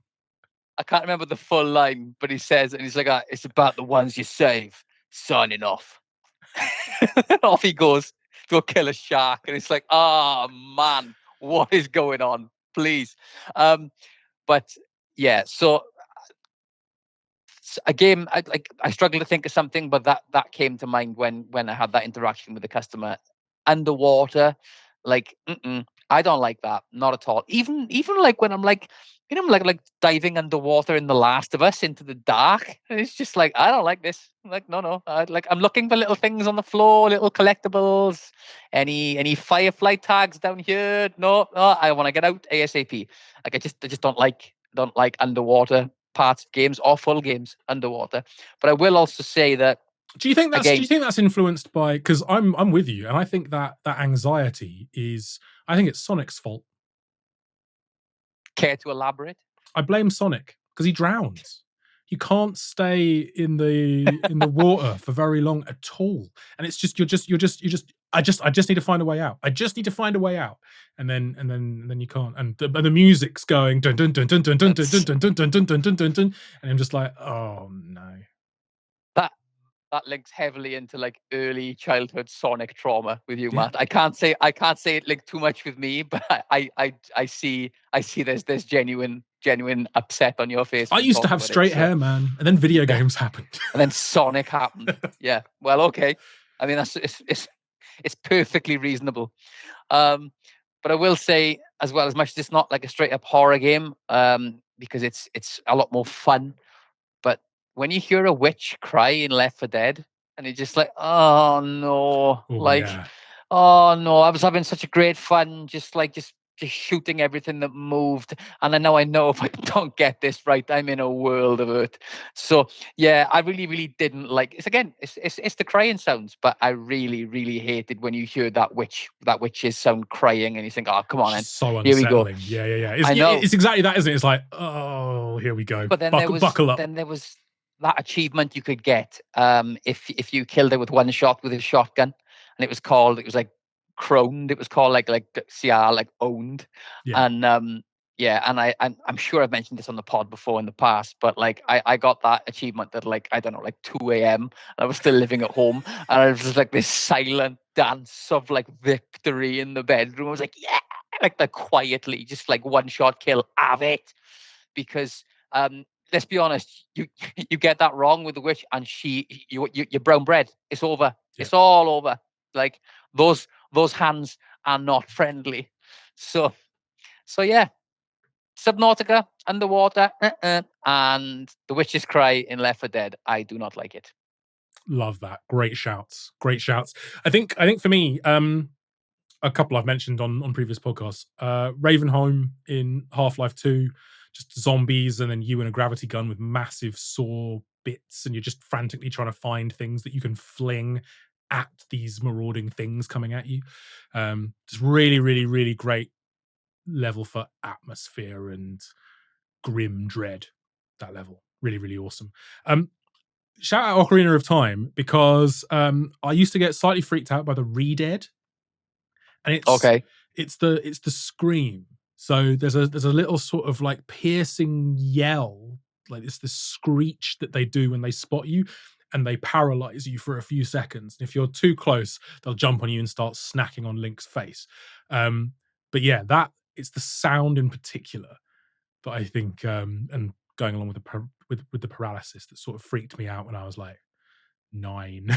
I can't remember the full line, but he says, and he's like, "It's about the ones you save." Signing off. Off he goes to go kill a shark, and it's like, oh man, what is going on? Please, but yeah. So a game, I struggle to think of something, but that came to mind when I had that interaction with the customer. Underwater, like I don't like that, not at all. Even like when I'm like, like diving underwater in The Last of Us into the dark, and it's just like I don't like this. Like no, I'm looking for little things on the floor, little collectibles. Any firefly tags down here? No, I want to get out ASAP. Like I just don't like underwater parts of games or full games underwater. But I will also say that Do you think again, that's influenced by, because I'm with you, and I think that anxiety is, I think it's Sonic's fault. care to elaborate? I blame Sonic because he drowns. You can't stay in the water for very long at all, and it's just you're just. I just need to find a way out. I just need to find a way out, and then you can't. And the music's going dun dun dun dun dun dun dun dun dun dun dun dun dun dun dun, and I'm just like, oh no. That that links heavily into like early childhood Sonic trauma with you, Yeah, Matt. I can't say it linked too much with me, but I see there's genuine upset on your face I when you used to talk have about it. straight So hair, man, and then video yeah, games happened. and then Sonic happened. Yeah, well, okay. I mean that's it's perfectly reasonable. Um, but I will say as well, as much as it's not like a straight up horror game, because it's a lot more fun. But when you hear a witch cry in Left 4 Dead, and you're just like, oh no, Oh like, yeah. oh no, I was having such a great fun, just shooting everything that moved, and I know if I don't get this right, I'm in a world of hurt. So yeah, I really, really didn't like. It's the crying sounds, but I really, really hated when you hear that witch's sound crying, and you think, oh come on, Just then so here we go. unsettling. Yeah. I know. It's exactly that, isn't it? It's like, oh, here we go. But Buckle up. there was that achievement you could get if you killed it with one shot with a shotgun, and it was like croned. It was called like CR, like owned. Yeah. And yeah, and I'm sure I've mentioned this on the pod before in the past, but like I got that achievement at like, I don't know, like 2 a.m. and I was still living at home, and it was just like this silent dance of like victory in the bedroom. I was like, yeah, like quietly, just like one shot kill, have it. Because let's be honest, you get that wrong with the witch, and you're brown bread. It's over. Yeah. It's all over. Like those hands are not friendly. So yeah, Subnautica, underwater, and the witch's cry in Left 4 Dead. I do not like it. Love that. Great shouts. Great shouts. I think for me, a couple I've mentioned on previous podcasts. Ravenholm in Half-Life 2, just zombies, and then you and a gravity gun with massive saw bits, and you're just frantically trying to find things that you can fling at these marauding things coming at you. Just really, really, really great level for atmosphere and grim dread. That level, really, really awesome. Shout out Ocarina of Time, because I used to get slightly freaked out by the re-dead, and Okay. it's the scream. So there's a little sort of like piercing yell, like it's the screech that they do when they spot you, and they paralyze you for a few seconds. And if you're too close, they'll jump on you and start snacking on Link's face. But yeah, that it's the sound in particular that I think, and going along with with the paralysis, that sort of freaked me out when I was like 9.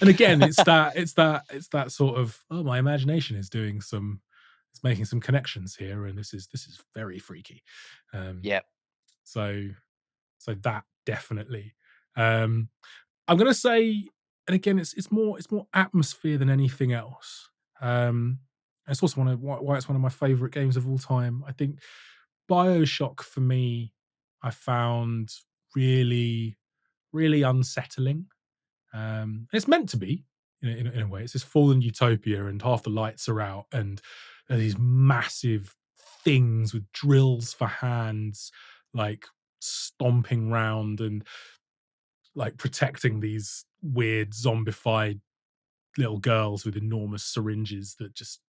And again, it's that sort of, oh, my imagination is doing some, it's making some connections here, and this is very freaky. Um, Yeah. so so that definitely. Um, I'm gonna say, and again, it's more atmosphere than anything else. It's also why it's one of my favorite games of all time. I think BioShock for me, I found really, really unsettling. It's meant to be, in a way. It's this fallen utopia, and half the lights are out, and there are these massive things with drills for hands, like stomping round and like protecting these weird zombified little girls with enormous syringes that just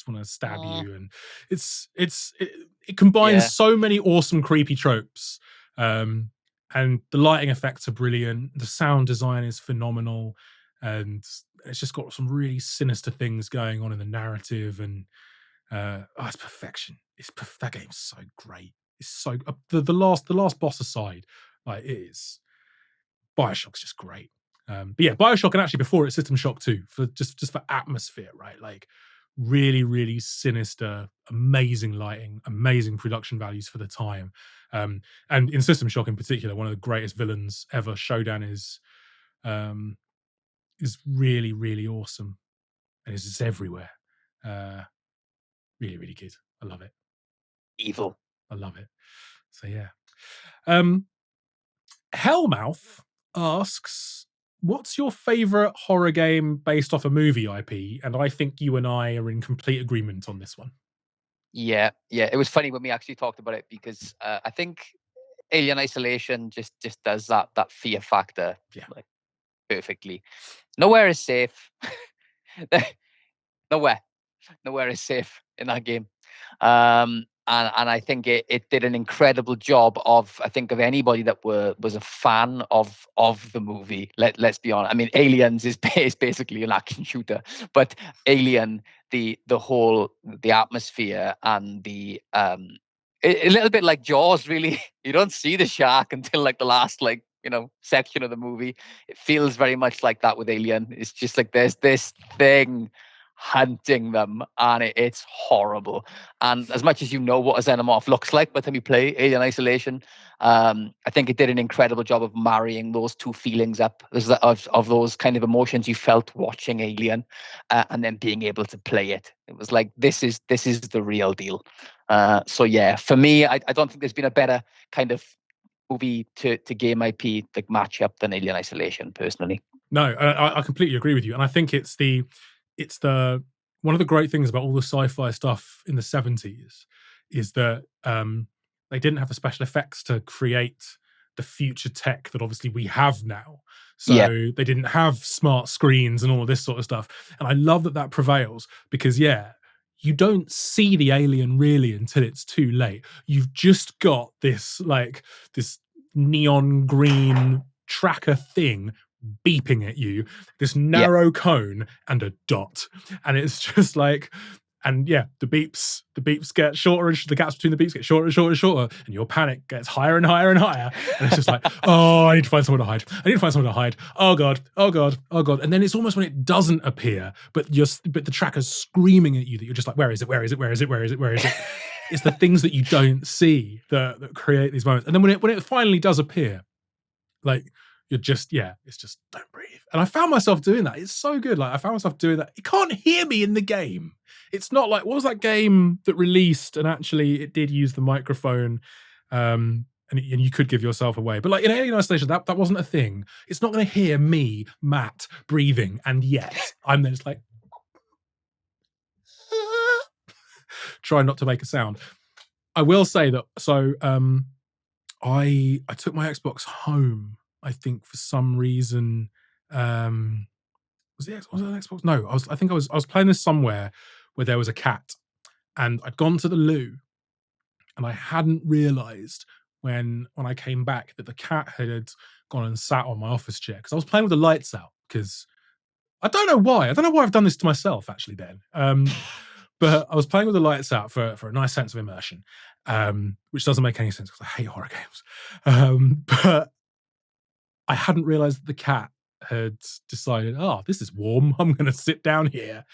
want to stab Mm, you. And it combines yeah. so many awesome creepy tropes. um and the lighting effects are brilliant, the sound design is phenomenal, and it's just got some really sinister things going on in the narrative. And it's perfection. That game's so great. It's so the last boss aside, like, it is, BioShock's just great. But yeah, BioShock, and actually before it, System Shock 2, for just for atmosphere, right? Like, really, really sinister, amazing lighting, amazing production values for the time. And in System Shock in particular, one of the greatest villains ever, Shodan, um, is really, really awesome, and is just everywhere. Uh, Really, really good. I love it. Evil. I love it. So yeah. Um, Hellmouth asks, "What's your favorite horror game based off a movie IP?" And I think you and I are in complete agreement on this one. Yeah, yeah. It was funny when we actually talked about it because I think Alien Isolation just does that fear factor Yeah. like perfectly. Nowhere is safe. Nowhere. Nowhere is safe in that game. And I think it did an incredible job of, I think, of anybody that was a fan of the movie. Let's be honest. I mean, Aliens is basically an action shooter, but Alien, the whole, the atmosphere and the a little bit like Jaws, really. You don't see the shark until like the last, like, section of the movie. It feels very much like that with Alien. It's just like there's this thing hunting them, and it's horrible. And as much as you know what a xenomorph looks like by the time you play Alien Isolation, I think it did an incredible job of marrying those two feelings up. Of those kind of emotions you felt watching Alien, and then being able to play it. It was like, this is the real deal. So yeah, for me, I don't think there's been a better kind of movie to game IP like matchup than Alien Isolation, personally. No, I completely agree with you, and I think it's the one of the great things about all the sci-fi stuff in the 70s is that they didn't have the special effects to create the future tech that obviously we have now. Yeah, So they didn't have smart screens and all of this sort of stuff. And I love that that prevails, because yeah, you don't see the alien really until it's too late. You've just got this neon green tracker thing beeping at you, this yeah, narrow cone and a dot. And it's just like, and yeah, the beeps get shorter, and the gaps between the beeps get shorter and shorter and shorter, and your panic gets higher and higher and higher. And it's just like, oh, I need to find somewhere to hide. I need to find somewhere to hide. Oh god, oh god, oh god. And then it's almost when it doesn't appear, but the tracker's screaming at you, that you're just like, where is it? Where is it? Where is it? Where is it? Where is it? It's the things that you don't see that create these moments. And then when it finally does appear, like, you're just, yeah, it's just, don't breathe. And I found myself doing that. It's so good. Like, I found myself doing that. It can't hear me in the game. It's not like, what was that game that released and actually it did use the microphone, and you could give yourself away. But like in Alien Isolation, that wasn't a thing. It's not going to hear me, Matt, breathing, and yet I'm then just like trying not to make a sound. I will say that. So I took my Xbox home. I think for some reason. Was it an Xbox? No, I think I was playing this somewhere where there was a cat, and I'd gone to the loo, and I hadn't realised when I came back that the cat had gone and sat on my office chair because I was playing with the lights out. Because I don't know why. I don't know why I've done this to myself actually. Then, but I was playing with the lights out for a nice sense of immersion, which doesn't make any sense because I hate horror games. But I hadn't realised that the cat had decided, oh, this is warm. I'm going to sit down here.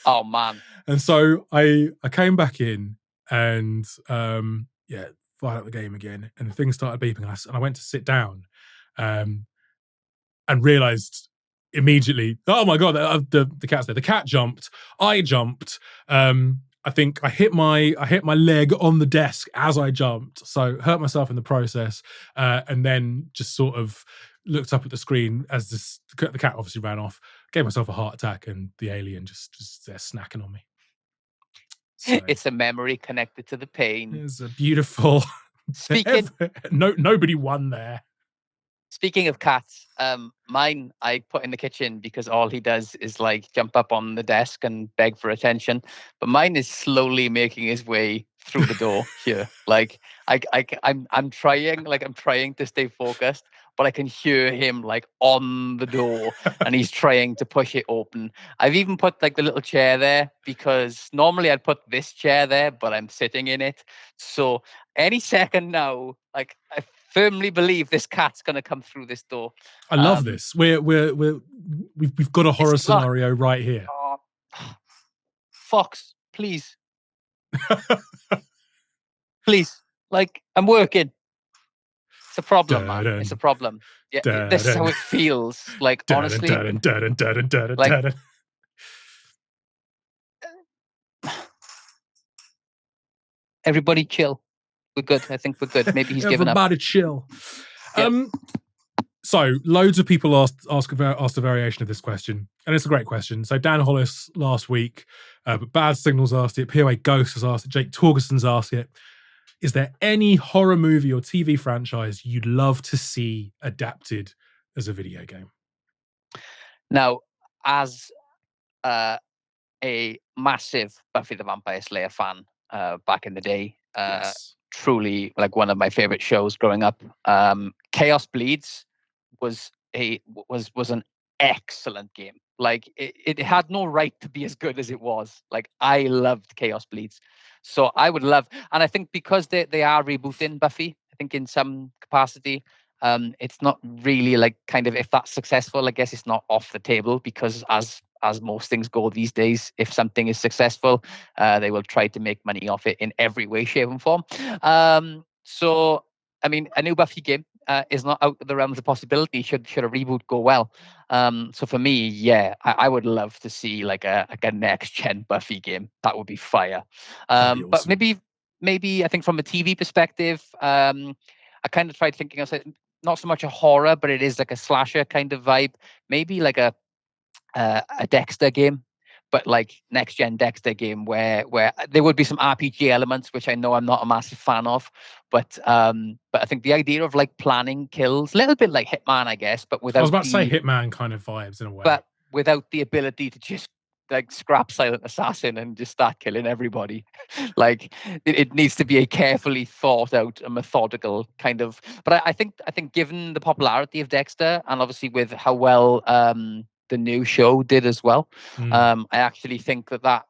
Oh man! And so I came back in and fired up the game again, and things started beeping, and I went to sit down, and realised immediately, oh my god, the cat's there. The cat jumped. I jumped. I think I hit my leg on the desk as I jumped, so hurt myself in the process, and then just sort of looked up at the screen as the cat obviously ran off. Gave myself a heart attack, and the alien just there snacking on me. So It's a memory connected to the pain. it's a beautiful. Nobody won there. Speaking of cats, mine I put in the kitchen because all he does is like jump up on the desk and beg for attention. But mine is slowly making his way through the door here. Like I'm trying to stay focused, but I can hear him like on the door, and he's trying to push it open. I've even put like the little chair there because normally I'd put this chair there, but I'm sitting in it. So any second now, like I firmly believe this cat's going to come through this door. I love this. We've got a horror scenario right here. Fox, please. Please. Like, I'm working. It's a problem, man. It's a problem. Yeah, this is how it feels. Like, honestly. Like, everybody chill. We're good. I think we're good. Maybe he's given up. Everybody chill. Yeah. So loads of people asked a variation of this question, and it's a great question. So Dan Hollis last week, but Bad Signals asked it, POA Ghost has asked it, Jake Torgerson's asked it. Is there any horror movie or TV franchise you'd love to see adapted as a video game? Now, as a massive Buffy the Vampire Slayer fan back in the day, yes. Truly like one of my favorite shows growing up. Chaos Bleeds was an excellent game. Like it had no right to be as good as it was. Like I loved Chaos Bleeds. So I would love, and I think because they are rebooting Buffy, I think in some capacity, it's not really like kind of, if that's successful, I guess it's not off the table because as most things go these days, if something is successful, they will try to make money off it in every way, shape, and form. So, I mean, a new Buffy game is not out of the realms of possibility. Should a reboot go well? So for me, yeah, I would love to see like a next gen Buffy game. That would be fire. That'd be But awesome. maybe I think from a TV perspective, I kind of tried thinking of it, not so much a horror, but it is like a slasher kind of vibe. Maybe like a Dexter game, but like next gen Dexter game where there would be some RPG elements, which I know I'm not a massive fan of, but I think the idea of like planning kills, a little bit like Hitman, I guess, but without I was about to say Hitman kind of vibes in a way, but without the ability to just like scrap Silent Assassin and just start killing everybody. Like it needs to be a carefully thought out, a methodical kind of. But I think given the popularity of Dexter and obviously with how well the new show did as well, I actually think that's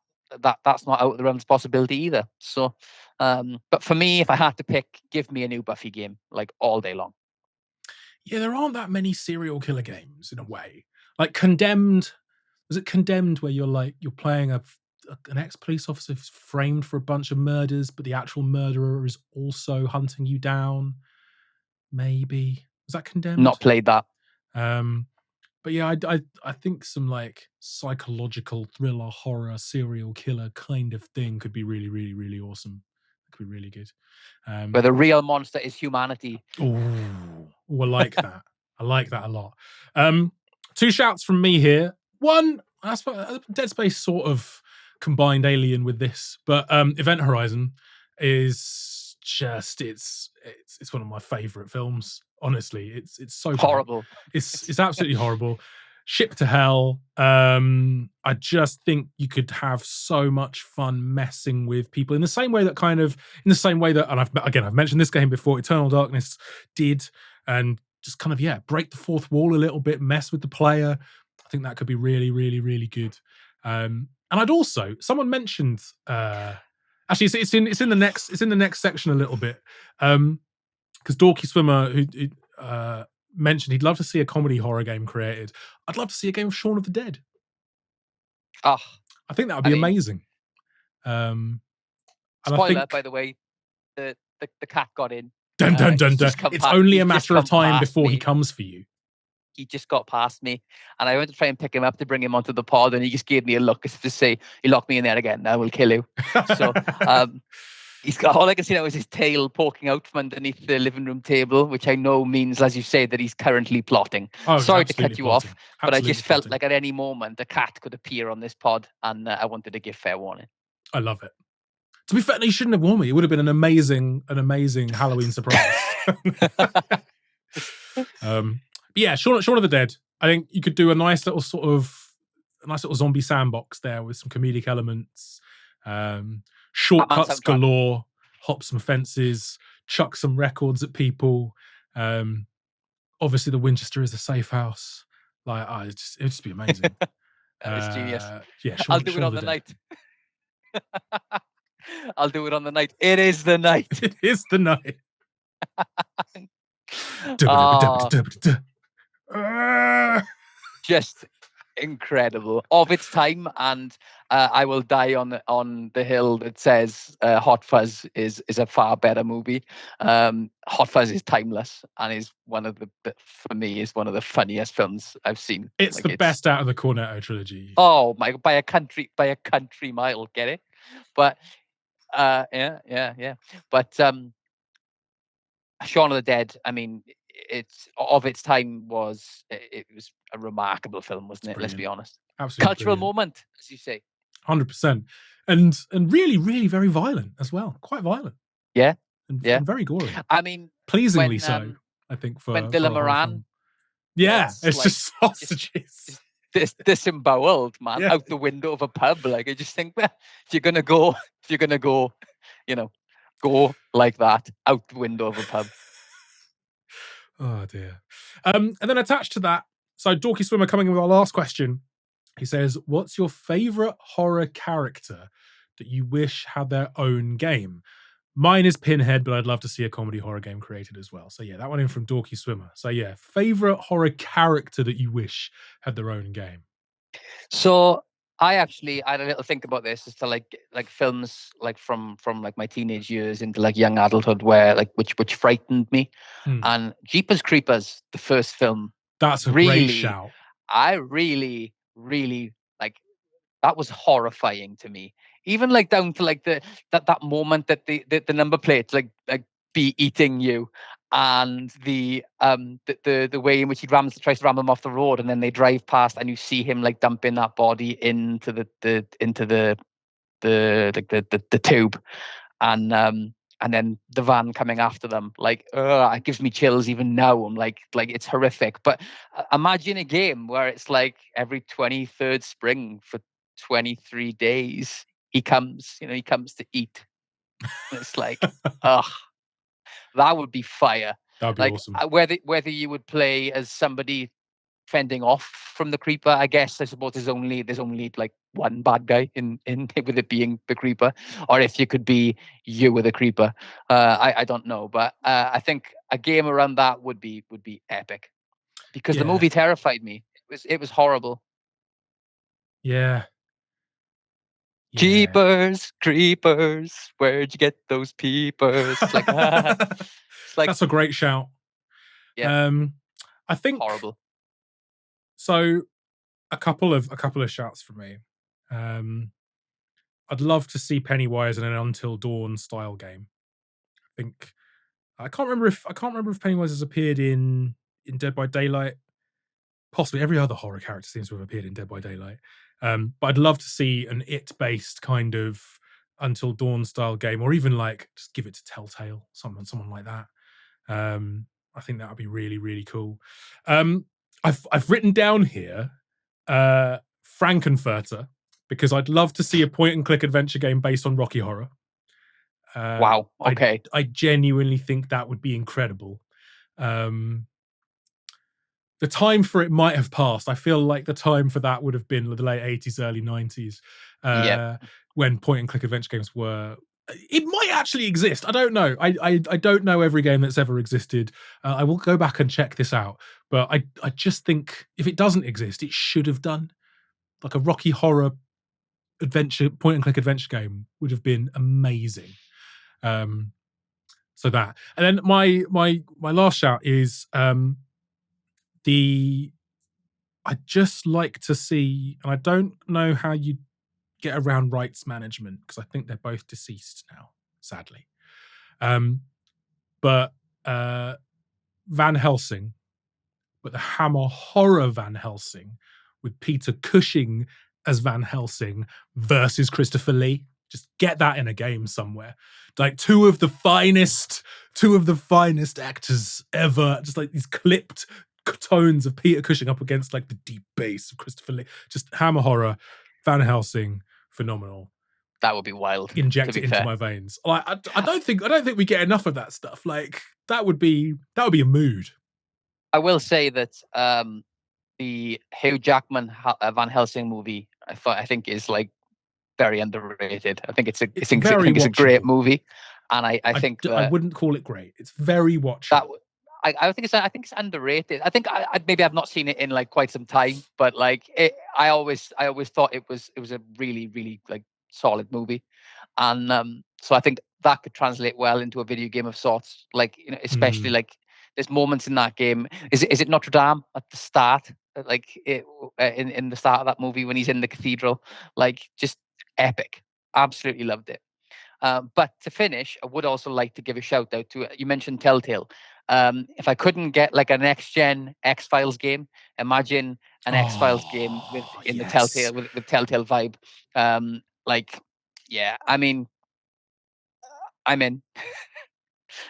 not out of the realms of possibility either. So, but for me, if I had to pick, give me a new Buffy game like all day long. Yeah, there aren't that many serial killer games in a way. Like Condemned, was it Condemned where you're playing an ex-police officer who's framed for a bunch of murders, but the actual murderer is also hunting you down? Maybe. Was that Condemned? Not played that. But yeah, I think some like psychological thriller, horror, serial killer kind of thing could be really, really, really awesome. could be really good. Where the real monster is humanity. Oh, I like that. I like that a lot. 2 shouts from me here. One, I suppose Dead Space sort of combined Alien with this, but Event Horizon is just it's one of my favorite films. Honestly, it's so great. Horrible. It's absolutely horrible. Ship to Hell. I just think you could have so much fun messing with people in the same way that and I've mentioned this game before, Eternal Darkness did, and just kind of break the fourth wall a little bit, mess with the player. I think that could be really, really, really good. And I'd also, someone mentioned, actually it's in the next section a little bit, because Dorky Swimmer who mentioned he'd love to see a comedy horror game created. I'd love to see a game of Shaun of the Dead. Oh, I think that would be amazing. And spoiler, by the way, the cat got in. Dun, dun, dun, dun. It's only a matter of time before he comes for you. He just got past me, and I went to try and pick him up to bring him onto the pod, and he just gave me a look as to say, "You lock me in there again, I will kill you." So he's got, all I can see now is his tail poking out from underneath the living room table, which I know means, as you say, that he's currently plotting. Sorry to cut you off, but I just felt like at any moment a cat could appear on this pod, and I wanted to give fair warning. I love it. To be fair, he shouldn't have warned me. It would have been an amazing Halloween surprise. Shaun of the Dead. I think you could do a nice little zombie sandbox there with some comedic elements, shortcuts galore, hop some fences, chuck some records at people. Obviously, the Winchester is a safe house. Like, it'd just be amazing. It's genius. Yeah, I'll do it on the night. I'll do it on the night. It is the night. It is the night. Just incredible, of its time, and I will die on the hill that says Hot Fuzz is a far better movie. Hot Fuzz is timeless and is for me is one of the funniest films I've seen. It's the best out of the Cornetto trilogy. Oh my! By a country mile, get it? But yeah. But Shaun of the Dead, I mean, it's of its time it was a remarkable film, wasn't it? Let's be honest. Absolutely cultural moment, as you say. 100%, and really, really very violent as well. Quite violent. Yeah, and very gory. I mean, pleasingly so. I think for when Dylan Moran, it's like, just sausages. Disemboweled, man, out the window of a pub. Like, I just think, if you're gonna go, go like that out the window of a pub. Oh dear. And then attached to that, so Dorky Swimmer coming in with our last question. He says, "What's your favorite horror character that you wish had their own game?" Mine is Pinhead, but I'd love to see a comedy horror game created as well. So yeah, that one in from Dorky Swimmer. So yeah, favorite horror character that you wish had their own game. So I had a little think about this as to like films like from like my teenage years into like young adulthood, where like which frightened me. And Jeepers Creepers, the first film. That's a great shout. I really, really like. That was horrifying to me. Even like down to like that moment that the number plate like be eating you, and the way in which he tries to ram them off the road, and then they drive past and you see him like dumping that body into the tube, and then the van coming after them. Like, it gives me chills even now. I'm like it's horrific. But imagine a game where it's like every 23rd spring for 23 days he comes to eat. And it's like, that would be fire. That'd be awesome. Whether you would play as somebody fending off from the creeper, I suppose there's only like one bad guy in with it being the creeper, or if you could be you with a creeper. I don't know, but I think a game around that would be epic, because the movie terrified me. It was horrible. Yeah. Jeepers Creepers, where'd you get those peepers? It's like, that's a great shout. Yeah. I think horrible. So a couple of shouts from me. I'd love to see Pennywise in an Until Dawn style game. I think I can't remember if Pennywise has appeared in Dead by Daylight. Possibly every other horror character seems to have appeared in Dead by Daylight. But I'd love to see an it-based kind of Until Dawn style game, or even like just give it to Telltale, someone like that. I think that would be really, really cool. I've written down here Frankenfurter, because I'd love to see a point and click adventure game based on Rocky Horror. Wow. Okay. I genuinely think that would be incredible. The time for it might have passed. I feel like the time for that would have been the late 80s, early 90s, when point and click adventure games were. It might actually exist. I don't know. I don't know every game that's ever existed. I will go back and check this out. But I just think if it doesn't exist, it should have done. Like a Rocky Horror adventure point and click adventure game would have been amazing. So that, and then my last shout is I'd just like to see, and I don't know how you get around rights management because I think they're both deceased now, sadly. But Van Helsing, but the Hammer Horror Van Helsing with Peter Cushing as Van Helsing versus Christopher Lee. Just get that in a game somewhere. Like two of the finest actors ever. Just like these clipped tones of Peter Cushing up against like the deep bass of Christopher Lee. Just Hammer Horror, Van Helsing, phenomenal. That would be wild. Inject it into my veins. Like I don't think we get enough of that stuff. Like that would be a mood. I will say that the Hugh Jackman Van Helsing movie, I think is like very underrated. I think it's a great movie, and I think I wouldn't call it great. It's very watchable. I think it's underrated. I think maybe I've not seen it in like quite some time, but like I always thought it was a really, really like solid movie, and so I think that could translate well into a video game of sorts. Like especially like there's moments in that game. Is it Notre Dame at the start? Like in the start of that movie when he's in the cathedral, like just epic. Absolutely loved it. But to finish, I would also like to give a shout out to, you mentioned Telltale. If I couldn't get like a next gen X-Files game, imagine an X-Files game with the Telltale with Telltale vibe. Like, yeah, I mean, I'm in.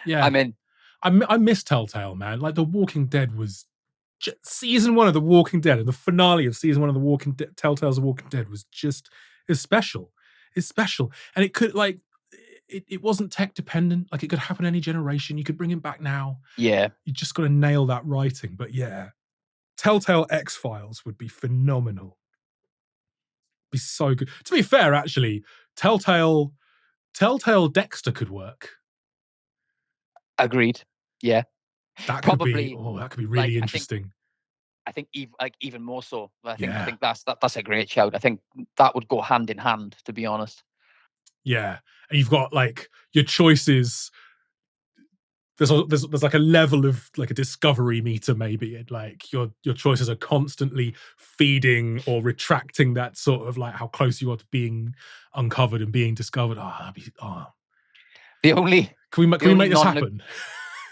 Yeah, I'm in. I miss Telltale, man. Like The Walking Dead was season 1 of The Walking Dead, and the finale of season 1 of The Telltale's The Walking Dead was special. It's special, and it could like. It wasn't tech dependent. Like it could happen any generation. You could bring him back now. Yeah. You just got to nail that writing. But yeah, Telltale X-Files would be phenomenal. Be so good. To be fair, actually, Telltale Dexter could work. Agreed. Yeah. That could be really interesting. I think even more so. I think that's a great shout. I think that would go hand in hand, to be honest. Yeah, and you've got like your choices. There's like a level of like a discovery meter, maybe, and like your choices are constantly feeding or retracting that sort of like how close you are to being uncovered and being discovered. The only can we make this happen?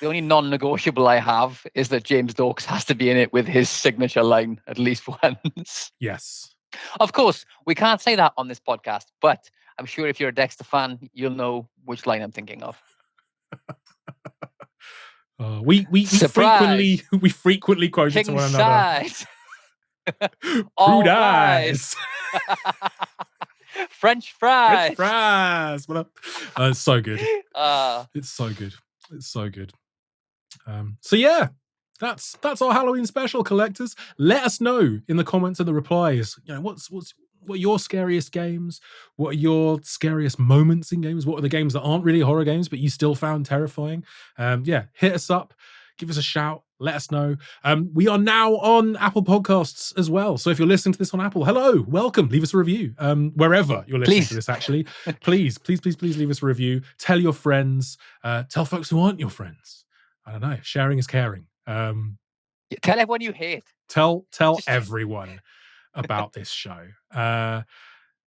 The only non-negotiable I have is that James Dorks has to be in it with his signature line at least once. Yes. Of course, we can't say that on this podcast, but I'm sure if you're a Dexter fan, you'll know which line I'm thinking of. We frequently quote it to one another. Prude eyes. French fries. What up? It's so good. It's so good. It's so good. So yeah, that's our Halloween special, collectors. Let us know in the comments and the replies. You know, what are your scariest games? What are your scariest moments in games? What are the games that aren't really horror games but you still found terrifying? Yeah, hit us up, give us a shout, let us know. We are now on Apple Podcasts as well. So if you're listening to this on Apple, hello, welcome. Leave us a review. Wherever you're listening to this, actually, please leave us a review. Tell your friends. Tell folks who aren't your friends. I don't know. Sharing is caring. Tell everyone you hate. Tell everyone about this show.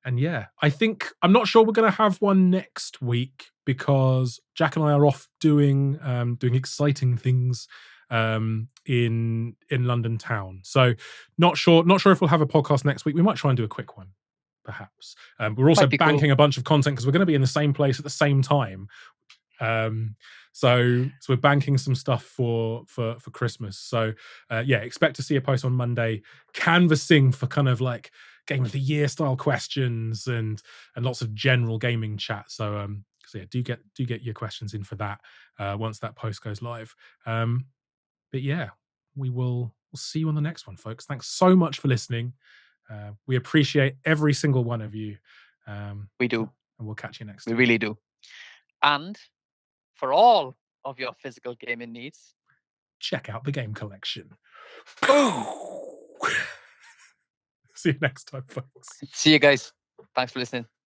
And yeah, I think I'm not sure we're going to have one next week because Jack and I are off doing exciting things in London town. So not sure if we'll have a podcast next week. We might try and do a quick one, perhaps. We're also Might be cool. banking a bunch of content because we're going to be in the same place at the same time. So we're banking some stuff for Christmas. So yeah, expect to see a post on Monday canvassing for kind of like game of the year style questions and lots of general gaming chat. So yeah, do get your questions in for that once that post goes live. But yeah, we'll see you on the next one, folks. Thanks so much for listening. We appreciate every single one of you. We do. And we'll catch you next We time. really do. And for all of your physical gaming needs, check out the game collection. boom. See you next time, folks. See you guys. Thanks for listening.